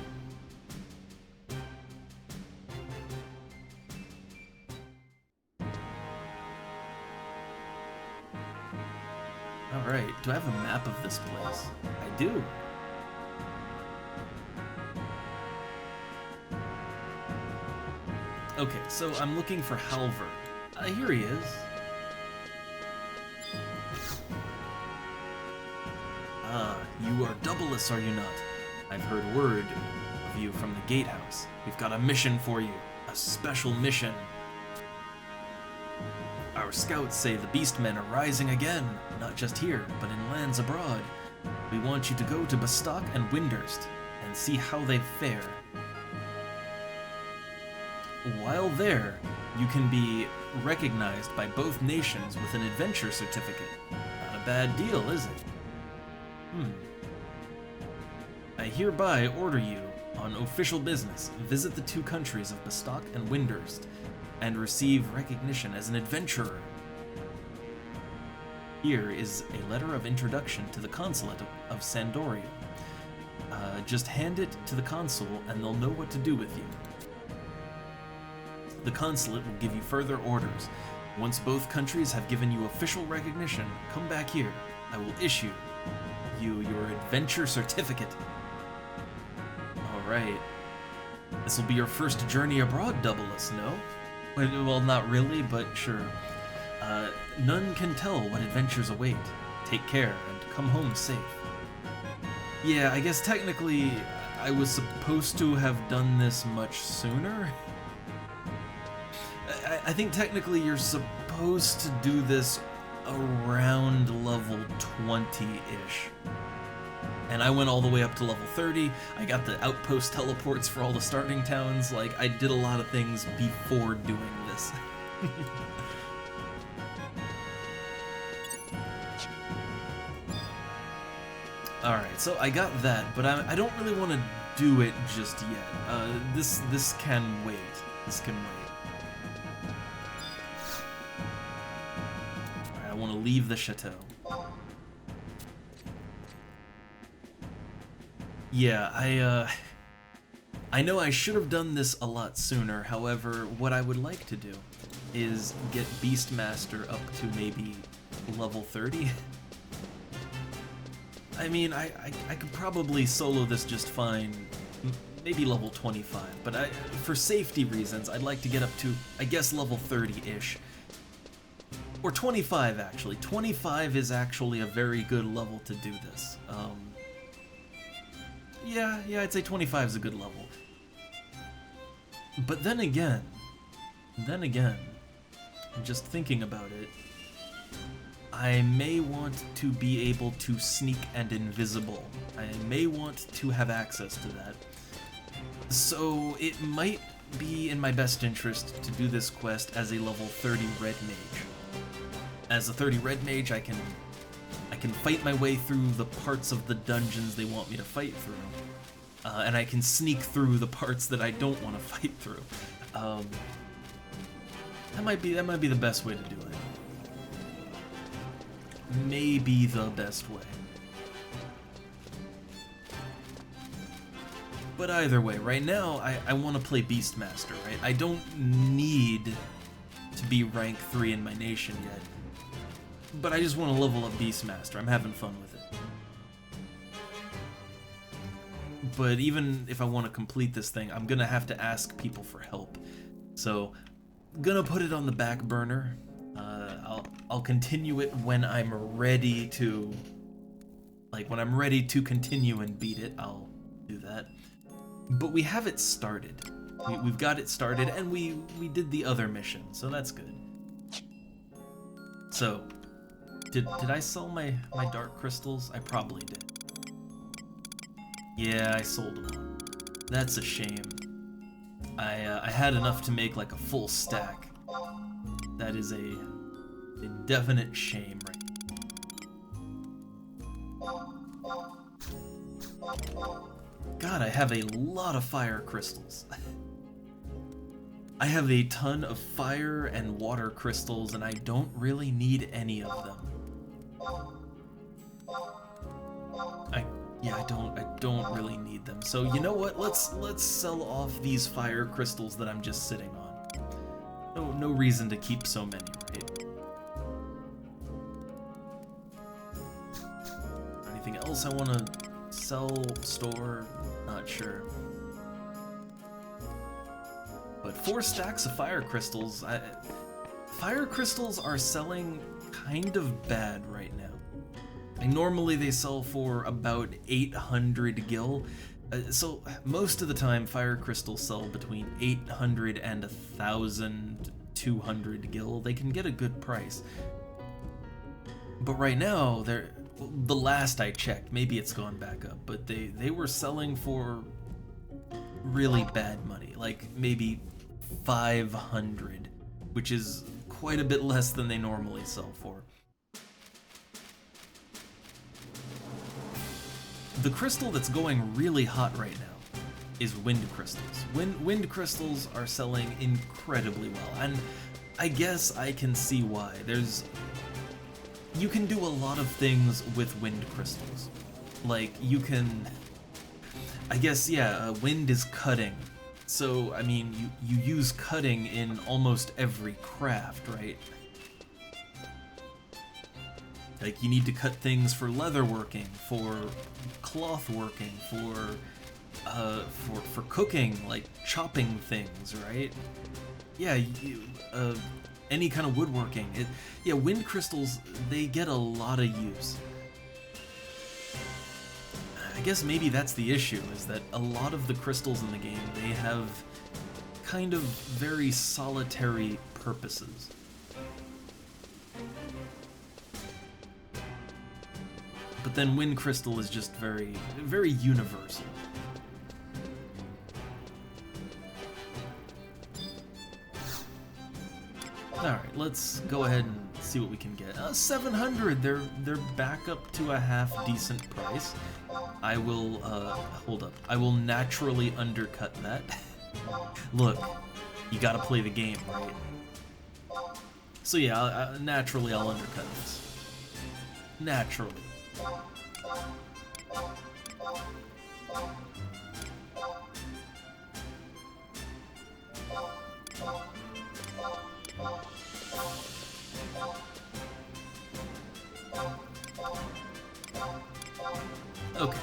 Alright, do I have a map of this place? I do. Okay, so I'm looking for Halver. Here he is. Ah, you are Doubleless, are you not? I've heard word of you from the gatehouse. We've got a mission for you. A special mission. Our scouts say the beastmen are rising again, not just here, but in lands abroad. We want you to go to Bastock and Windurst and see how they fare. While there, you can be recognized by both nations with an adventure certificate. Not a bad deal, is it? I hereby order you, on official business, visit the two countries of Bastock and Windurst, and receive recognition as an adventurer. Here is a letter of introduction to the consulate of Sandoria. Just hand it to the consul, and they'll know what to do with you. The consulate will give you further orders. Once both countries have given you official recognition, come back here. I will issue you your adventure certificate. Alright. This will be your first journey abroad, Doubleless, no? Well, not really, but sure. None can tell what adventures await. Take care, and come home safe. Yeah, I guess technically I was supposed to have done this much sooner. I think technically you're supposed to do this around level 20-ish. And I went all the way up to level 30. I got the outpost teleports for all the starting towns. Like, I did a lot of things before doing this. Alright, so I got that, but I don't really want to do it just yet. This can wait. This can wait. Alright, I want to leave the chateau. Yeah, I know I should have done this a lot sooner. However, what I would like to do is get Beastmaster up to maybe level 30. I mean, I could probably solo this just fine, maybe level 25, but for safety reasons, I'd like to get up to, I guess, level 30-ish. Or 25, actually. 25 is actually a very good level to do this. Yeah, I'd say 25 is a good level. But then again, just thinking about it, I may want to be able to sneak and invisible. I may want to have access to that. So it might be in my best interest to do this quest as a level 30 red mage. As a 30 red mage, I can fight my way through the parts of the dungeons they want me to fight through. And I can sneak through the parts that I don't want to fight through. That might be the best way to do it. Maybe the best way. But either way, right now, I want to play Beastmaster, right? I don't need to be rank 3 in my nation yet. But I just want to level up Beastmaster. I'm having fun with it. But even if I want to complete this thing, I'm gonna have to ask people for help. So, I'm gonna put it on the back burner. I'll continue it when I'm ready to... Like, when I'm ready to continue and beat it, I'll do that. But we have it started. We've got it started, and we did the other mission, so that's good. So, did I sell my dark crystals? I probably did. Yeah, I sold them all. That's a shame. I had enough to make like a full stack. That is a definite shame, right? God, I have a lot of fire crystals. I have a ton of fire and water crystals, and I don't really need any of them. I don't really need them. So you know what? Let's sell off these fire crystals that I'm just sitting on. No reason to keep so many, right? Anything else I want to sell, store? Not sure. But 4 stacks of fire crystals. Fire crystals are selling kind of bad right now. Normally they sell for about 800 gil, so most of the time fire crystals sell between 800 and 1,200 gil. They can get a good price. But right now, the last I checked, maybe it's gone back up, but they were selling for really bad money, like maybe 500, which is quite a bit less than they normally sell for. The crystal that's going really hot right now is wind crystals. Wind crystals are selling incredibly well, and I guess I can see why. You can do a lot of things with wind crystals. Like, you can... I guess, yeah, wind is cutting. So, I mean, you use cutting in almost every craft, right? Like, you need to cut things for leather working, for cloth working, for cooking, like chopping things, right? Yeah, any kind of woodworking. Yeah, wind crystals, they get a lot of use. I guess maybe that's the issue, is that a lot of the crystals in the game, they have kind of very solitary purposes. but then Wind Crystal is just very, very universal. Alright, let's go ahead and see what we can get. 700, they're back up to a half decent price. I will, hold up. I will naturally undercut that. Look, you gotta play the game, right? So yeah, naturally I'll undercut this. Naturally. Okay,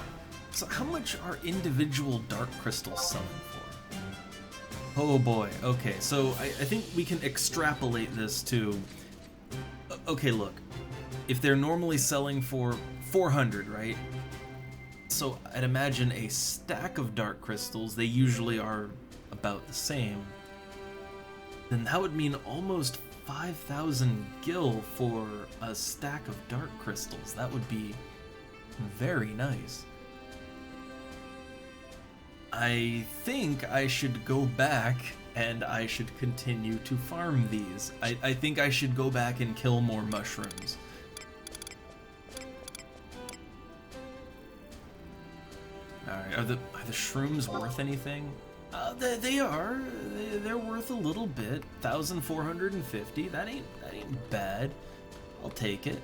so how much are individual dark crystals selling for? Oh boy, okay, so I think we can extrapolate this to... Okay, look, if they're normally selling for 400, right? So I'd imagine a stack of dark crystals, they usually are about the same. Then that would mean almost 5,000 gil for a stack of dark crystals. That would be very nice. I think I should go back and I should continue to farm these. I think I should go back and kill more mushrooms. Alright, are the shrooms worth anything? They are. They're worth a little bit. 1,450. That ain't bad. I'll take it.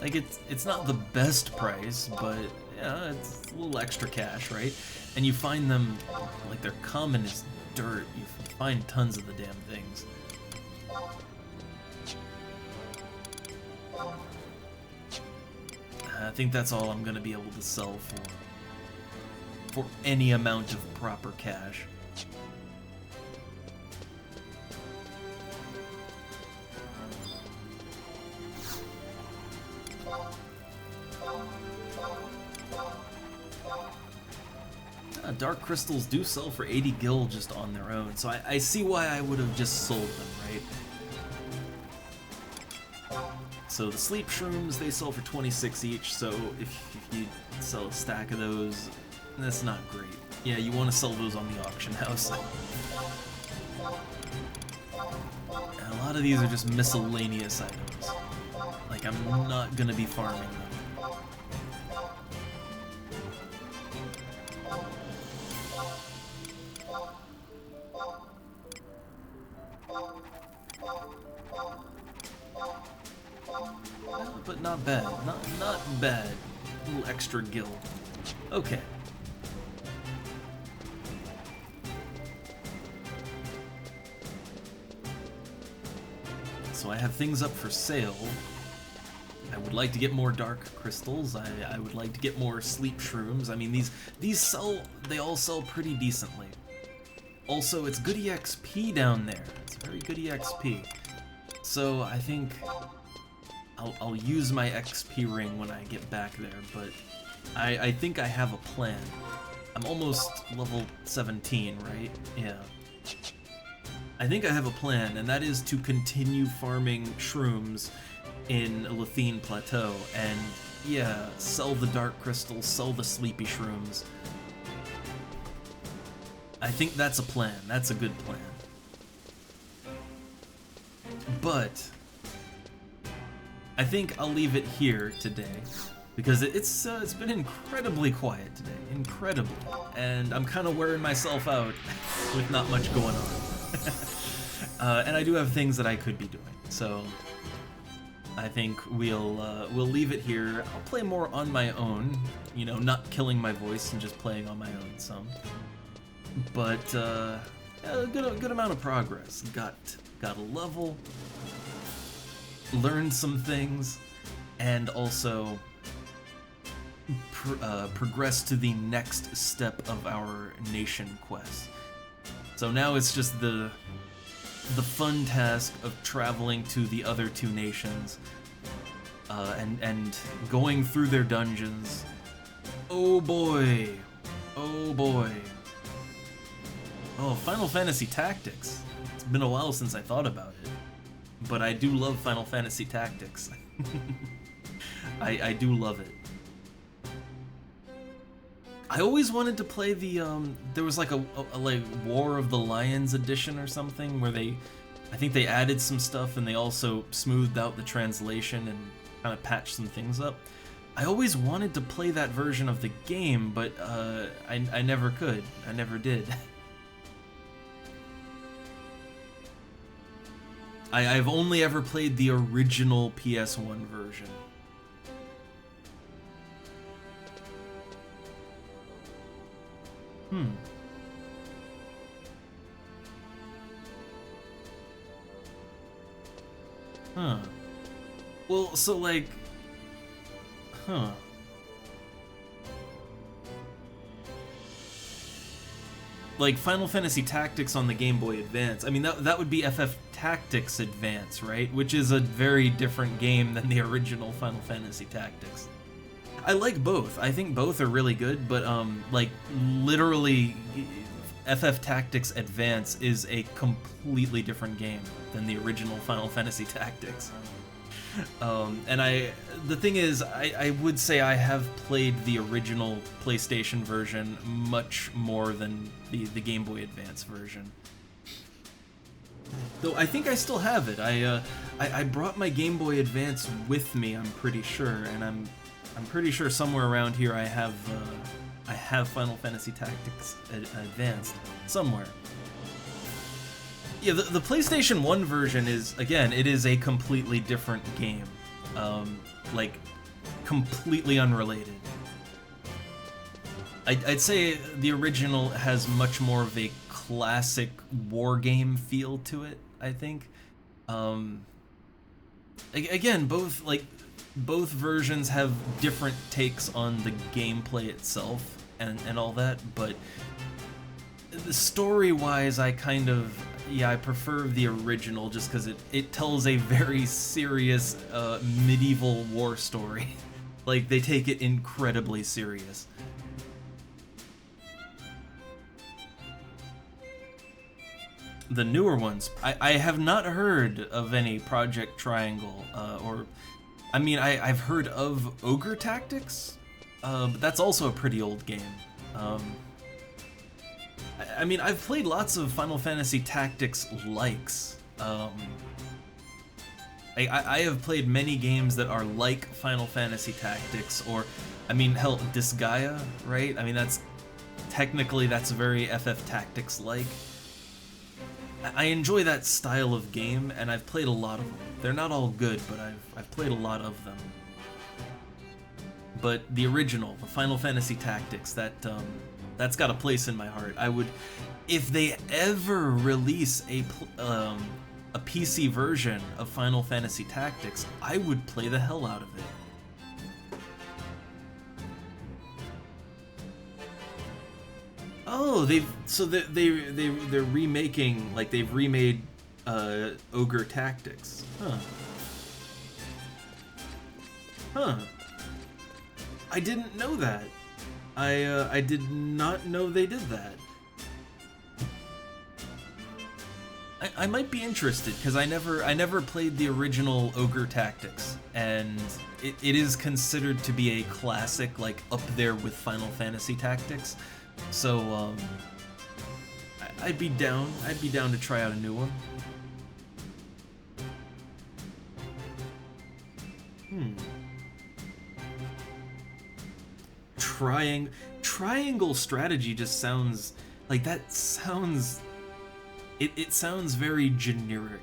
Like it's not the best price, but yeah, it's a little extra cash, right? And you find them like they're common as dirt. You find tons of the damn things. I think that's all I'm gonna be able to sell for any amount of proper cash. Dark crystals do sell for 80 gil just on their own, so I see why I would have just sold them, right? So the sleep shrooms, they sell for 26 each, so if you sell a stack of those, that's not great. Yeah, you want to sell those on the auction house. And a lot of these are just miscellaneous items. Like, I'm not gonna be farming them. But not bad. Not bad. A little extra gil. Okay. So I have things up for sale. I would like to get more dark crystals. I would like to get more sleep shrooms. I mean, these sell, they all sell pretty decently. Also, it's good EXP down there. It's very good EXP. So I think I'll use my XP ring when I get back there, but I think I have a plan. I'm almost level 17, right? Yeah. I think I have a plan, and that is to continue farming shrooms in Lithene Plateau, and yeah, sell the dark crystals, sell the sleepy shrooms. I think that's a plan. That's a good plan. But I think I'll leave it here today, because it's been incredibly quiet today, incredibly, and I'm kind of wearing myself out with not much going on. And I do have things that I could be doing, so I think we'll leave it here. I'll play more on my own, you know, not killing my voice and just playing on my own some. But a good amount of progress. Got a level. Learned some things, and also progress to the next step of our nation quest. So now it's just the fun task of traveling to the other two nations and going through their dungeons. Oh boy, oh boy. Oh, Final Fantasy Tactics. It's been a while since I thought about it. But I do love Final Fantasy Tactics. I do love it. I always wanted to play the there was like a like War of the Lions edition or something where I think they added some stuff and they also smoothed out the translation and kind of patched some things up. I always wanted to play that version of the game, but I never could. I never did. I've only ever played the original PS1 version. Huh. Well, so like... Huh. Like Final Fantasy Tactics on the Game Boy Advance. I mean, that would be FF Tactics Advance, right? Which is a very different game than the original Final Fantasy Tactics. I like both. I think both are really good, but like literally FF Tactics Advance is a completely different game than the original Final Fantasy Tactics. And the thing is, I would say I have played the original PlayStation version much more than the Game Boy Advance version. Though I think I still have it. I brought my Game Boy Advance with me, I'm pretty sure, and I'm pretty sure somewhere around here I have Final Fantasy Tactics Advanced somewhere. Yeah, the PlayStation 1 version is, again, it is a completely different game. Like, completely unrelated. I'd say the original has much more of a classic war game feel to it, I think. Again, both versions have different takes on the gameplay itself and all that, but story-wise, I kind of... Yeah, I prefer the original just because it tells a very serious medieval war story. Like, they take it incredibly serious. The newer ones, I have not heard of any Project Triangle, or... I mean, I've heard of Ogre Tactics, but that's also a pretty old game. I mean, I've played lots of Final Fantasy Tactics likes. I have played many games that are like Final Fantasy Tactics, or, I mean, hell, Disgaea, right? I mean, technically that's very FF Tactics-like. I enjoy that style of game, and I've played a lot of them. They're not all good, but I've played a lot of them. But the original, the Final Fantasy Tactics, that's got a place in my heart. I would, if they ever release a PC version of Final Fantasy Tactics, I would play the hell out of it. Oh, they're remaking, like they've remade Ogre Tactics. Huh. I didn't know that. I did not know they did that. I might be interested because I never played the original Ogre Tactics, and it is considered to be a classic, like up there with Final Fantasy Tactics. So I'd be down to try out a new one. Triangle strategy just sounds like that sounds... It sounds very generic.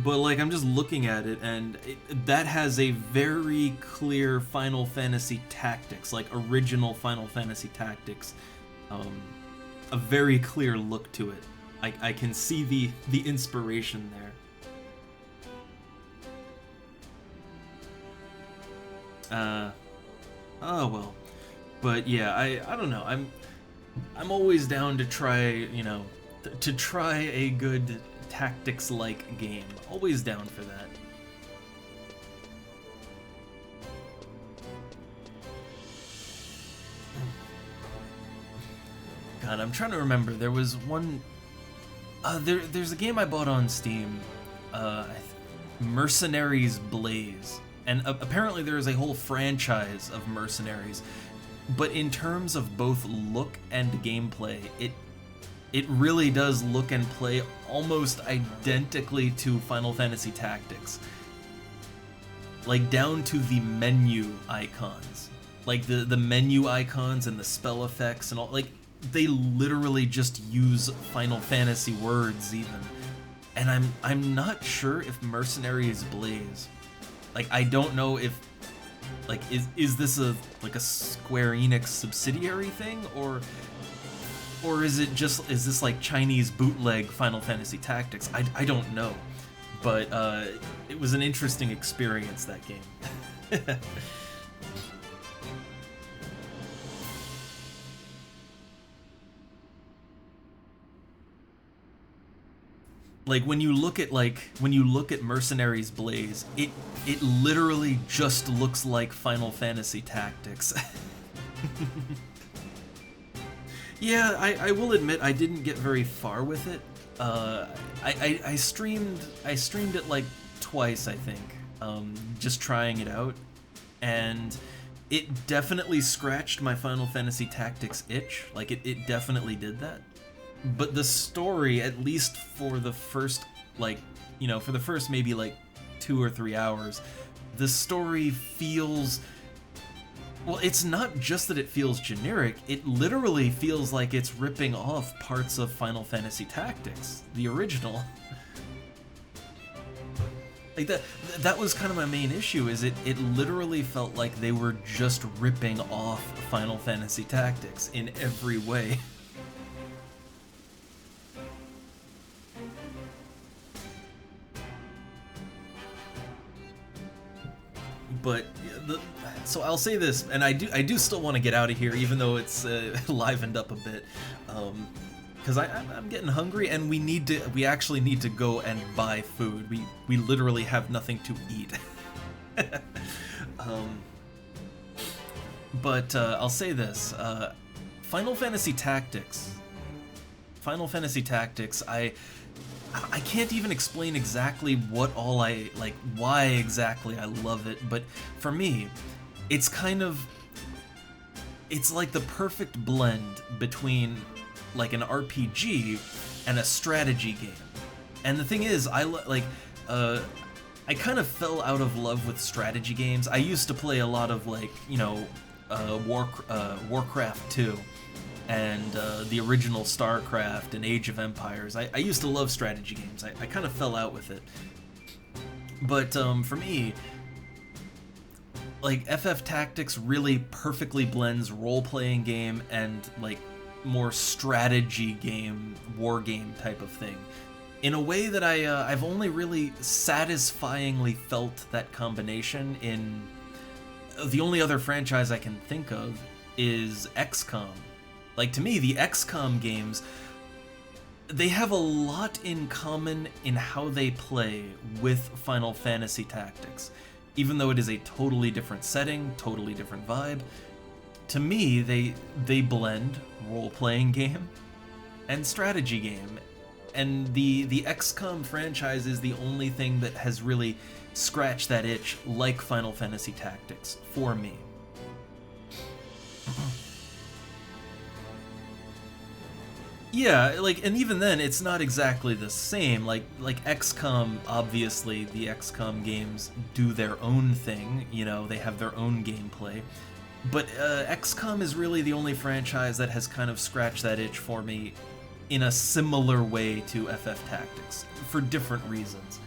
But like, I'm just looking at it, and that has a very clear Final Fantasy Tactics, like original Final Fantasy Tactics, a very clear look to it. I can see the inspiration there. Oh well. But yeah, I don't know. I'm always down to try, you know, to try a good tactics-like game. Always down for that. God, I'm trying to remember. There was one... there's a game I bought on Steam Mercenaries Blaze. And apparently there is a whole franchise of Mercenaries. But in terms of both look and gameplay, it really does look and play almost identically to Final Fantasy Tactics. Like, down to the menu icons. Like, the menu icons and the spell effects and all, like, they literally just use Final Fantasy words, even. And I'm not sure if Mercenaries Blaze... Like, I don't know if... Like, is this a Square Enix subsidiary thing, or is this like Chinese bootleg Final Fantasy Tactics? I don't know, but it was an interesting experience, that game. Like, when you look at Mercenaries Blaze, it literally just looks like Final Fantasy Tactics. Yeah, I will admit I didn't get very far with it. I streamed it like twice, I think, just trying it out, and it definitely scratched my Final Fantasy Tactics itch. Like, it definitely did that. But the story, at least for the first, like, you know, for the first maybe like 2 or 3 hours, the story feels... Well, it's not just that it feels generic, it literally feels like it's ripping off parts of Final Fantasy Tactics, the original. Like, that was kind of my main issue, is it literally felt like they were just ripping off Final Fantasy Tactics in every way. But so I'll say this, and I do still want to get out of here, even though it's livened up a bit, because I'm getting hungry, and we actually need to go and buy food. We literally have nothing to eat. But I'll say this: Final Fantasy Tactics. I can't even explain exactly what all why exactly I love it, but for me, it's like the perfect blend between like an RPG and a strategy game. And the thing is, I kind of fell out of love with strategy games. I used to play a lot of, like, you know, Warcraft 2. And the original StarCraft and Age of Empires. I used to love strategy games. I kind of fell out with it. But for me, like, FF Tactics really perfectly blends role-playing game and, like, more strategy game, war game type of thing, in a way that I've only really satisfyingly felt that combination in... The only other franchise I can think of is XCOM. Like, to me, the XCOM games, they have a lot in common in how they play with Final Fantasy Tactics. Even though it is a totally different setting, totally different vibe, to me, they blend role-playing game and strategy game. And the XCOM franchise is the only thing that has really scratched that itch like Final Fantasy Tactics for me. Yeah, like, and even then, it's not exactly the same. Like XCOM, obviously, the XCOM games do their own thing, you know, they have their own gameplay. But XCOM is really the only franchise that has kind of scratched that itch for me in a similar way to FF Tactics, for different reasons.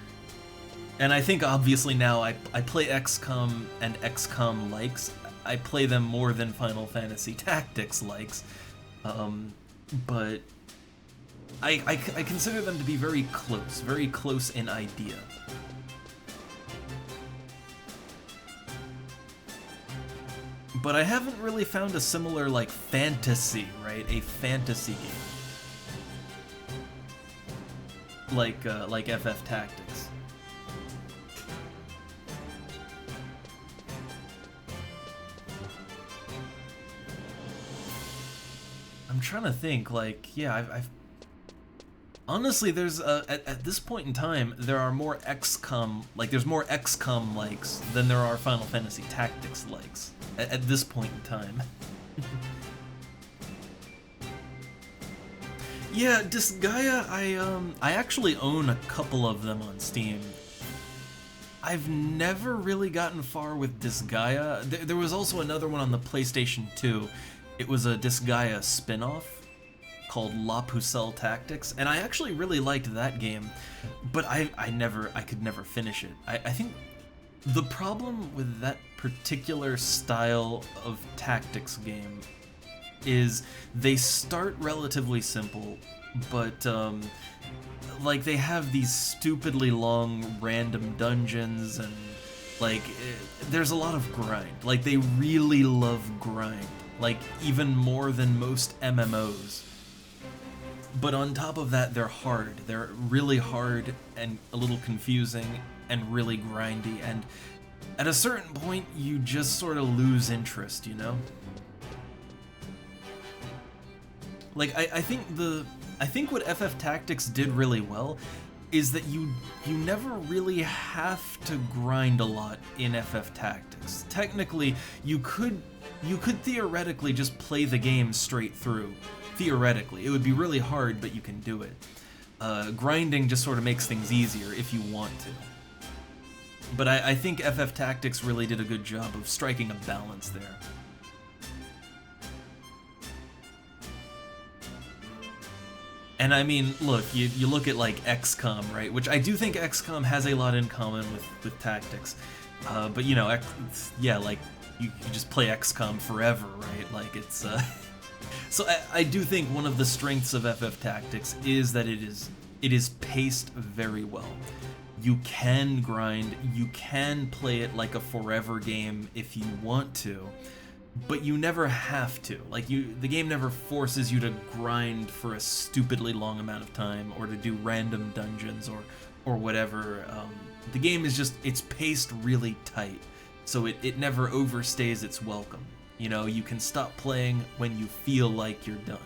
And I think, obviously, now I play XCOM and XCOM likes. I play them more than Final Fantasy Tactics likes. But I consider them to be very close in idea. But I haven't really found a similar, like, fantasy, right? A fantasy game. Like FF Tactics. I'm trying to think, like, yeah, Honestly, there's at this point in time, there are more XCOM, like there's more XCOM likes than there are Final Fantasy Tactics likes at this point in time. Yeah, Disgaea, I actually own a couple of them on Steam. I've never really gotten far with Disgaea. There was also another one on the PlayStation 2. It was a Disgaea spin-off called La Pucelle Tactics, and I actually really liked that game, but I could never finish it. I think the problem with that particular style of tactics game is they start relatively simple, but like they have these stupidly long random dungeons, and like there's a lot of grind. Like they really love grind, like even more than most MMOs. But on top of that, they're hard. They're really hard and a little confusing and really grindy, and at a certain point you just sort of lose interest, you know? Like I think what FF Tactics did really well is that you never really have to grind a lot in FF Tactics. Technically, you could theoretically just play the game straight through. Theoretically, it would be really hard, but you can do it. Grinding just sort of makes things easier if you want to. But I think FF Tactics really did a good job of striking a balance there. And I mean, look, you look at like XCOM, right? Which I do think XCOM has a lot in common with Tactics. But you know, yeah, like you just play XCOM forever, right? Like it's So I do think one of the strengths of FF Tactics is that it is paced very well. You can grind, you can play it like a forever game if you want to, but you never have to. Like the game never forces you to grind for a stupidly long amount of time or to do random dungeons or whatever. The game is just, it's paced really tight, so it never overstays its welcome. You know, you can stop playing when you feel like you're done.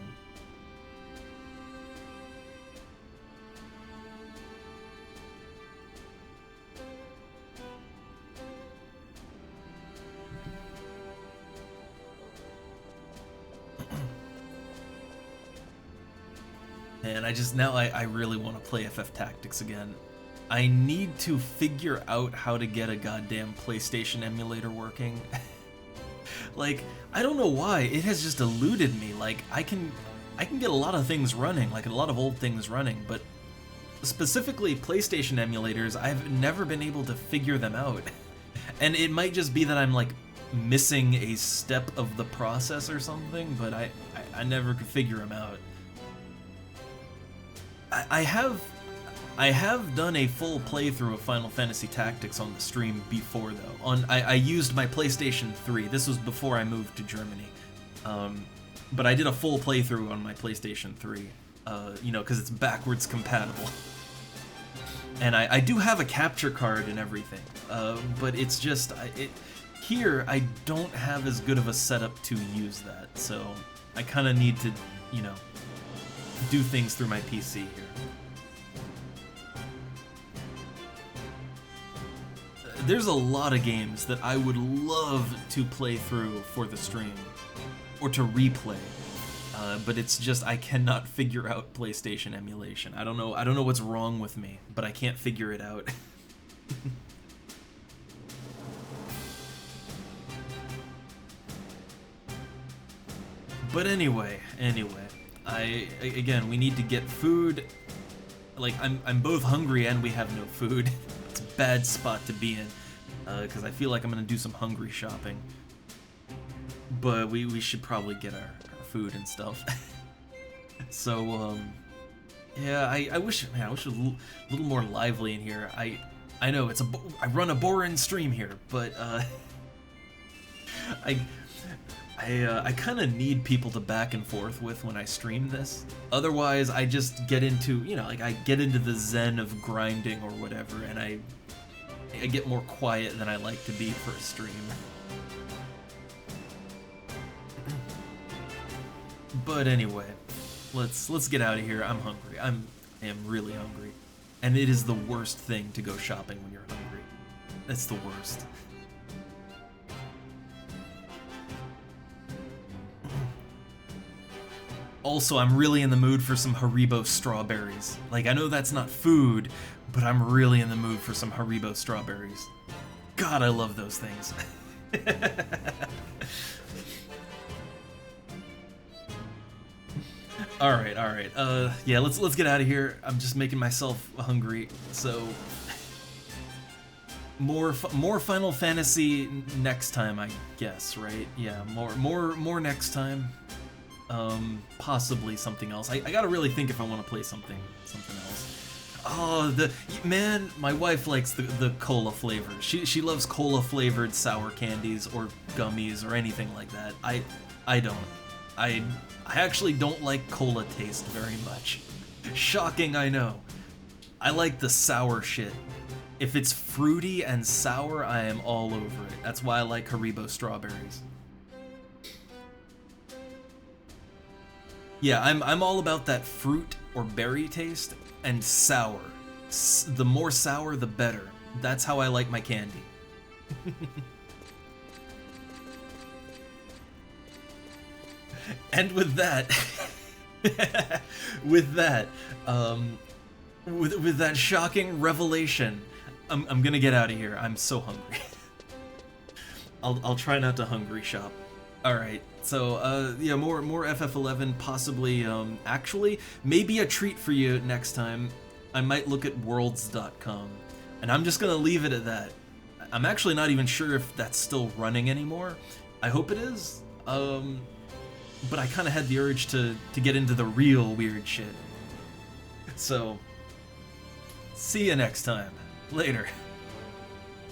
And I really want to play FF Tactics again. I need to figure out how to get a goddamn PlayStation emulator working. Like, I don't know why, it has just eluded me. Like, I can get a lot of things running, like a lot of old things running, but specifically PlayStation emulators, I've never been able to figure them out. And it might just be that I'm like missing a step of the process or something, but I never could figure them out. I have done a full playthrough of Final Fantasy Tactics on the stream before, though. I used my PlayStation 3. This was before I moved to Germany. But I did a full playthrough on my PlayStation 3, you know, because it's backwards compatible. And I do have a capture card and everything, but it's just, here I don't have as good of a setup to use that, so I kind of need to, you know, do things through my PC here. There's a lot of games that I would love to play through for the stream, or to replay, but it's just I cannot figure out PlayStation emulation. I don't know what's wrong with me, but I can't figure it out. But anyway, again, we need to get food. Like, I'm both hungry and we have no food. It's a bad spot to be in, because I feel like I'm gonna do some hungry shopping. But we should probably get our food and stuff. So, yeah, I wish, man, I wish it was a little more lively in here. I know I run a boring stream here, but I kind of need people to back and forth with when I stream this. Otherwise, I just get into, you know, like I get into the zen of grinding or whatever, and I get more quiet than I like to be for a stream. But anyway, let's get out of here. I'm hungry. am really hungry. And it is the worst thing to go shopping when you're hungry. It's the worst. Also, I'm really in the mood for some Haribo strawberries. Like, I know that's not food, but I'm really in the mood for some Haribo strawberries. God, I love those things. All right. Yeah, let's get out of here. I'm just making myself hungry. So more Final Fantasy next time, I guess, right? Yeah, more next time. Possibly something else. I gotta really think if I want to play something else. Oh, man, my wife likes the cola flavor. She loves cola flavored sour candies or gummies or anything like that. I don't. I actually don't like cola taste very much. Shocking, I know. I like the sour shit. If it's fruity and sour, I am all over it. That's why I like Haribo strawberries. Yeah, I'm all about that fruit or berry taste and sour. The more sour, the better. That's how I like my candy. And with that, with that shocking revelation, I'm gonna get out of here. I'm so hungry. I'll try not to hungry shop. All right. So yeah, more FF11, possibly. Actually, maybe a treat for you next time. I might look at worlds.com, and I'm just gonna leave it at that. I'm actually not even sure if that's still running anymore. I hope it is. But I kind of had the urge to get into the real weird shit. So, see you next time. Later.